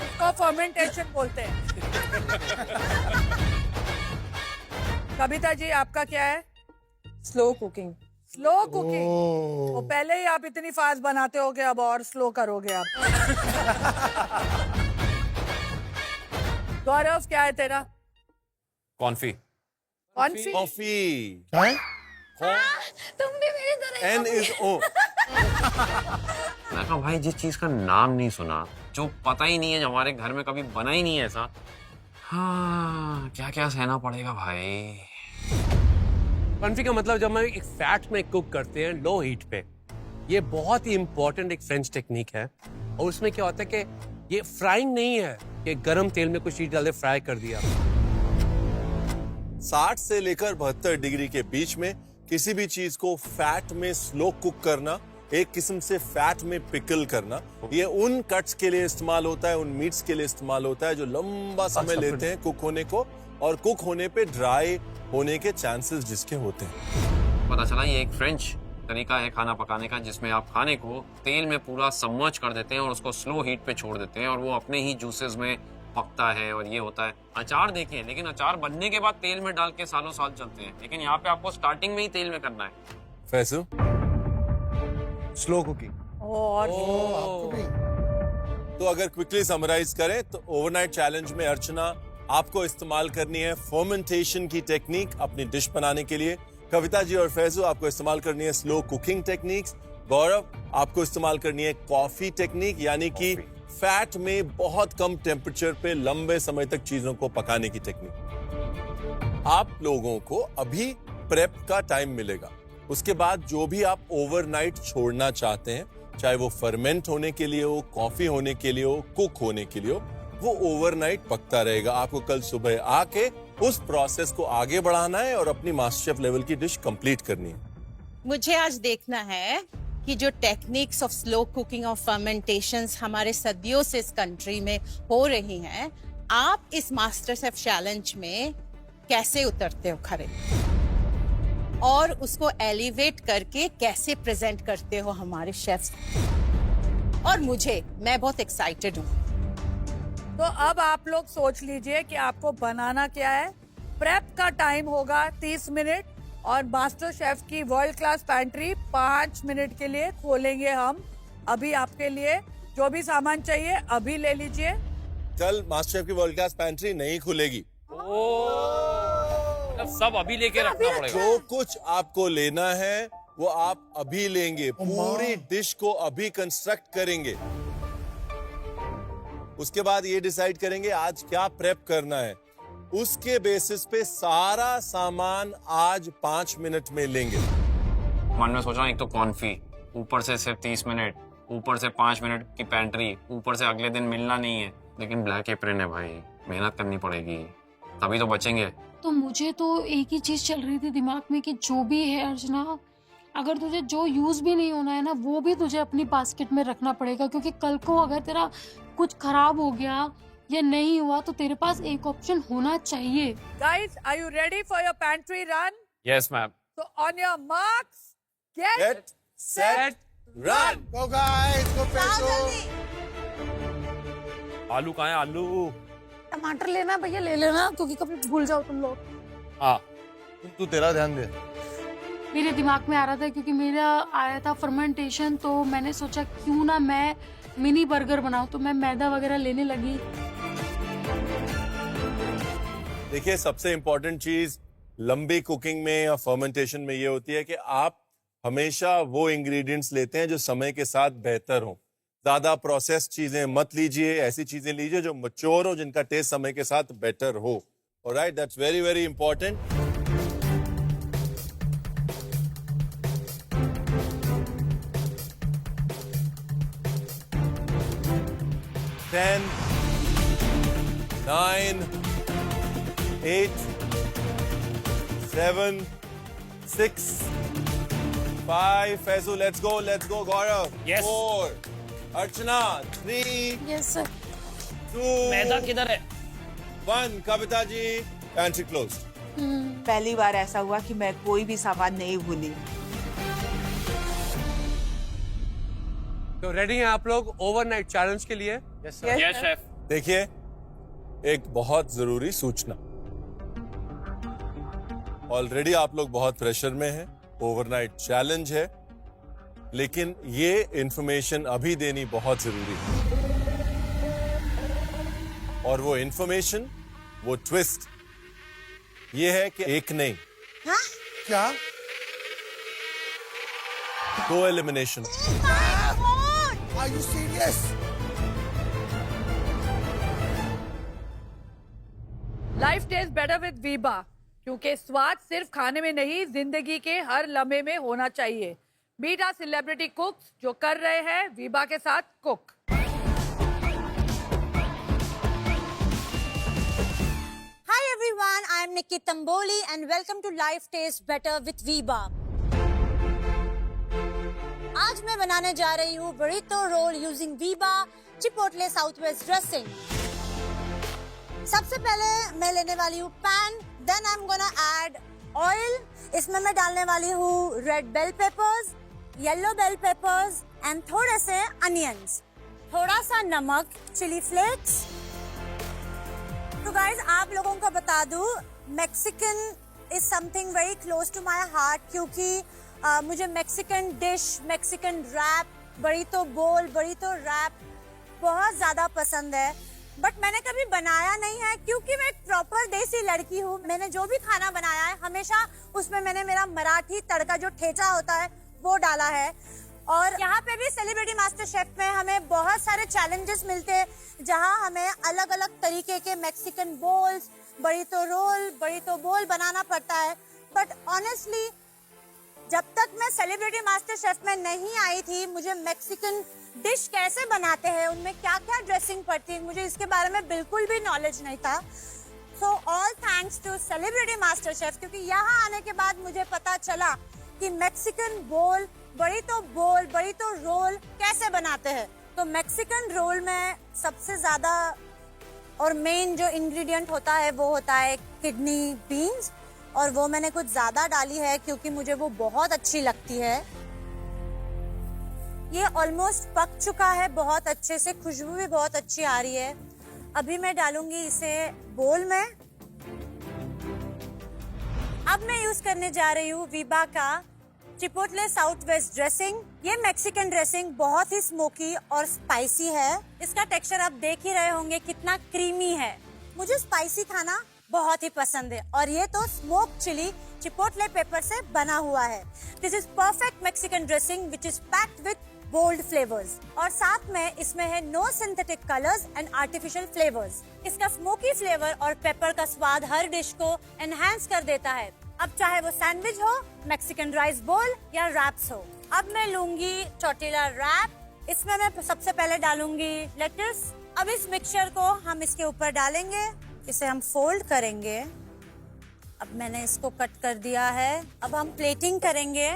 उसको फर्मेंटेशन बोलते हैं। कविता जी आपका क्या है? Slow cooking. स्लो कुकिंग, तो पहले ही आप इतनी फास्ट बनाते होगे, अब और स्लो करोगे आप। गौरव क्या है तेरा? कॉन्फी। कॉन्फी। कॉफी। क्या है? तुम भी मेरी तरह N is O। मैं कहा भाई जिस चीज का नाम नहीं सुना, जो पता ही नहीं है, जो हमारे घर में कभी बना ही नहीं है ऐसा, हाँ क्या क्या सहना पड़ेगा भाई। कॉन्फी का मतलब जब हम एक फैट में कुक करते हैं लो हीट पे, ये बहुत ही इंपॉर्टेंट एक फ्रेंच टेक्निक है। और उसमें क्या होता है कि ये फ्राइंग नहीं है कि गरम तेल में कुछ चीज डाल फ्राई कर दिया। 60 से लेकर 72 डिग्री के बीच में किसी भी चीज को फैट में स्लो कुक करना, एक किस्म से फैट में पिकल करना, ये उन कट्स के लिए इस्तेमाल होता है, उन मीट्स के लिए इस्तेमाल होता है जो लंबा समय लेते हैं कुक होने को, और कुक होने पे ड्राई होने के चांसेस जिसके होते हैं। पता चला ये एक फ्रेंच तरीका है खाना पकाने का जिसमें आप खाने को तेल में पूरा सबमर्ज कर देते हैं और उसको स्लो हीट पे छोड़ देते हैं और वो अपने ही जूसेस में पकता है और ये होता है। अचार देखिए, लेकिन अचार बनने के बाद तेल में डाल के सालों साल चलते हैं, लेकिन यहाँ पे आपको स्टार्टिंग में ही तेल में करना है। Faisu slow cooking. तो अगर क्विकली समराइज करें तो ओवरनाइट चैलेंज में अर्चना आपको इस्तेमाल करनी है फर्मेंटेशन की टेक्निक अपनी डिश बनाने के लिए। कविता जी और फैजू आपको इस्तेमाल करनी है स्लो कुकिंग टेक्निक्स। गौरव आपको इस्तेमाल करनी है कॉफी टेक्निक, यानी कि फैट में बहुत कम टेम्परेचर पे लंबे समय तक चीजों को पकाने की टेक्निक। आप लोगों को अभी प्रेप का टाइम मिलेगा, उसके बाद जो भी आप ओवरनाइट छोड़ना चाहते हैं, चाहे वो फर्मेंट होने के लिए हो, कॉफी होने के लिए हो, कुक होने के लिए हो, वो ओवरनाइट पकता रहेगा। आपको कल सुबह आके उस प्रोसेस को आगे बढ़ाना है और अपनी मास्टर शेफ लेवल की डिश कंप्लीट करनी है। मुझे आज देखना है कि जो टेक्निक्स ऑफ स्लो कुकिंग और फर्मेंटेशंस हमारे सदियों से इस कंट्री में हो रही हैं, आप इस मास्टर शेफ चैलेंज में कैसे उतरते हो खरे और उसको एलिवेट करके कैसे प्रेजेंट करते हो हमारे शेफ्स। और मैं बहुत एक्साइटेड हूँ। तो अब आप लोग सोच लीजिए कि आपको बनाना क्या है। प्रेप का टाइम होगा 30 मिनट और मास्टर शेफ की वर्ल्ड क्लास पैंट्री 5 मिनट के लिए खोलेंगे हम। अभी आपके लिए जो भी सामान चाहिए अभी ले लीजिए। कल मास्टर शेफ की वर्ल्ड क्लास पैंट्री नहीं खुलेगी। सब अभी लेके रखना पड़ेगा। जो कुछ आपको लेना है वो आप अभी लेंगे, पूरी डिश को अभी कंस्ट्रक्ट करेंगे। उसके बाद ये डिसाइड करेंगे आज क्या प्रेप करना है, उसके बेसिस पे सारा सामान आज 5 मिनट में लेंगे। मन में सोच रहा हूँ एक तो कॉन्फी, ऊपर से सिर्फ 30 मिनट, ऊपर से 5 मिनट की पैंट्री, ऊपर से अगले दिन मिलना नहीं है, लेकिन ब्लैक एप्रन है भाई, मेहनत करनी पड़ेगी तभी तो बचेंगे। तो मुझे तो एक ही चीज चल रही थी दिमाग में कि जो भी है अर्चना, अगर तुझे जो यूज भी नहीं होना है ना वो भी तुझे अपनी बास्केट में रखना पड़ेगा, क्योंकि कल को अगर तेरा कुछ खराब हो गया या नहीं हुआ तो तेरे पास एक ऑप्शन होना चाहिए। Guys, are you ready for your pantry run? Yes, ma'am. So on your marks, get set, run. Go guys, go पैसो। आलू कहाँ है? आलू टमाटर लेना भैया, ले लेना, क्योंकि कभी भूल जाओ तुम लोग। हाँ, तू तेरा ध्यान दे। मेरे दिमाग में आ रहा था क्योंकि मेरा आया था फर्मेंटेशन, तो मैंने सोचा क्यों ना मैं मिनी बर्गर बनाऊं, तो मैं मैदा वगैरह लेने लगी। देखिए, सबसे इंपॉर्टेंट चीज लंबी कुकिंग में या फर्मेंटेशन में ये होती है कि आप हमेशा वो इंग्रेडिएंट्स लेते हैं जो समय के साथ बेहतर हो। ज्यादा प्रोसेस चीजें मत लीजिए, ऐसी चीजें लीजिए जो मैच्योर हो, जिनका टेस्ट समय के साथ बेटर हो। Alright, that's very very important. Ten, 9, 8, 7, 6, 5. Faizu, let's go, Gaurav. Yes. 4, Archana, 3, Yes sir. 2, मैदा किधर है? 1. Kavita ji, pantry closed. पहली बार ऐसा हुआ कि मैं कोई भी सामान नहीं भूली। तो रेडी हैं आप लोग ओवरनाइट चैलेंज के लिए? Yes, Yes, chef. देखिए, एक बहुत जरूरी सूचना। ऑलरेडी आप लोग बहुत प्रेशर में हैं, ओवरनाइट चैलेंज है, लेकिन ये इंफॉर्मेशन अभी देनी बहुत जरूरी है। और वो इंफॉर्मेशन, वो ट्विस्ट ये है कि एक नहीं, क्या? 2 elimination. Are you serious? Life taste better with Veeba, क्योंकि स्वाद सिर्फ खाने में नहीं, जिंदगी के हर लम्हे में होना चाहिए। बीटा सेलिब्रिटी कुक्स जो कर रहे हैं वीबा के साथ cook. Hi everyone, I am Nikki Tamboli and welcome to Life Tastes Better with Viba. आज मैं बनाने जा रही हूँ burrito roll using Viba Chipotle Southwest dressing. सबसे पहले मैं लेने वाली हूँ pan, then I'm gonna add oil, इसमें मैं डालने वाली हूँ red bell peppers, yellow bell peppers and थोड़े से अनियंस, थोड़ा सा नमक, चिली फ्लेक्स। तो गाइज आप लोगों को बता दूं, Mexican is something very close to my heart, क्योंकि मुझे Mexican dish, Mexican wrap, burrito bowl, burrito rap बहुत ज़्यादा पसंद है। बट मैंने कभी बनाया नहीं है, क्योंकि मैं एक प्रॉपर देसी लड़की हूँ। मैंने जो भी खाना बनाया है हमेशा उसमें मैंने मेरा मराठी तड़का जो ठेचा होता है वो डाला है। और यहाँ पे भी सेलिब्रिटी मास्टर शेफ में हमें बहुत सारे चैलेंजेस मिलते हैं, जहाँ हमें अलग अलग तरीके के मैक्सिकन बोल्स, बरीतो रोल, बरीतो बोल बनाना पड़ता है। बट ऑनेस्टली जब तक मैं सेलिब्रिटी मास्टर शेफ में नहीं आई थी, मुझे मैक्सिकन डिश कैसे बनाते हैं, उनमें क्या क्या ड्रेसिंग पड़ती है, मुझे इसके बारे में बिल्कुल भी नॉलेज नहीं था। So all thanks to celebrity master chef, क्योंकि यहाँ आने के बाद मुझे पता चला कि मैक्सिकन बोल, बरीतो रोल कैसे बनाते हैं। तो मैक्सिकन रोल में सबसे ज्यादा और मेन जो इंग्रेडिएंट होता है वो होता है किडनी बीन्स, और वो मैंने कुछ ज्यादा डाली है क्योंकि मुझे वो बहुत अच्छी लगती है। ये ऑलमोस्ट पक चुका है बहुत अच्छे से, खुशबू भी बहुत अच्छी आ रही है। अभी मैं डालूंगी इसे बोल में। अब मैं यूज करने जा रही हूँ वीबा का चिपोटले साउथ वेस्ट ड्रेसिंग। ये मैक्सिकन ड्रेसिंग बहुत ही स्मोकी और स्पाइसी है। इसका टेक्सचर आप देख ही रहे होंगे कितना क्रीमी है। मुझे स्पाइसी खाना बहुत ही पसंद है, और ये तो स्मोक चिली चिपोटले पेपर से बना हुआ है। This is perfect Mexican dressing which is packed with bold flavours, और साथ में इसमें है no synthetic colours and artificial flavours. इसका स्मोकी फ्लेवर और पेपर का स्वाद हर डिश को एनहांस कर देता है। अब चाहे वो सैंडविच हो, मैक्सिकन राइस बोल या रैप्स हो। अब मैं लूंगी टॉर्टिला रैप। इसमें मैं सबसे पहले डालूंगी लेट्स। अब इस मिक्सचर को हम इसके ऊपर डालेंगे, इसे हम फोल्ड करेंगे। अब मैंने इसको कट कर दिया है। अब हम प्लेटिंग करेंगे।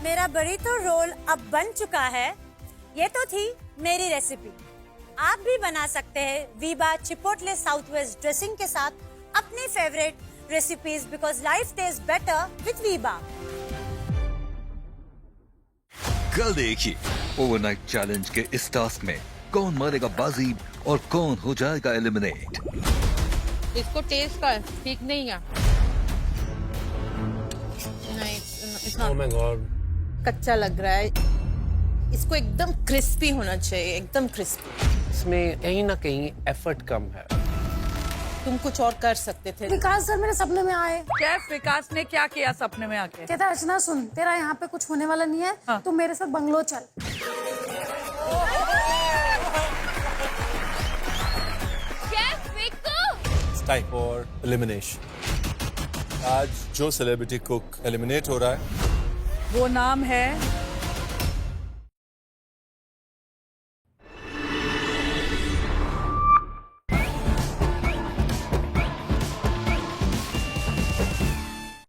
मेरा बरीतो रोल अब बन चुका है। ये तो थी मेरी रेसिपी। आप भी बना सकते हैं Veeba chipotle south west dressing के साथ अपनी favourite recipes, because life taste better with Veeba. कल देखिए ओवरनाइट चैलेंज के इस टास्क में कौन मारेगा बाजी और कौन हो जाएगा एलिमिनेट। इसको टेस्ट कर, ठीक नहीं है। नहीं, Oh my God. कच्चा लग रहा है। इसको एकदम क्रिस्पी होना चाहिए, एकदम क्रिस्पी। इसमें कहीं ना कहीं एफर्ट कम है। तुम कुछ और कर सकते थे। विकास सर मेरे सपने में आए। शेफ विकास ने क्या किया सपने में आके? कहता अर्चना सुन, तेरा यहाँ पे कुछ होने वाला नहीं है। हाँ। तू मेरे साथ बंगलो चल। Time for elimination. आज जो सेलिब्रिटी कुक एलिमिनेट हो रहा है वो नाम है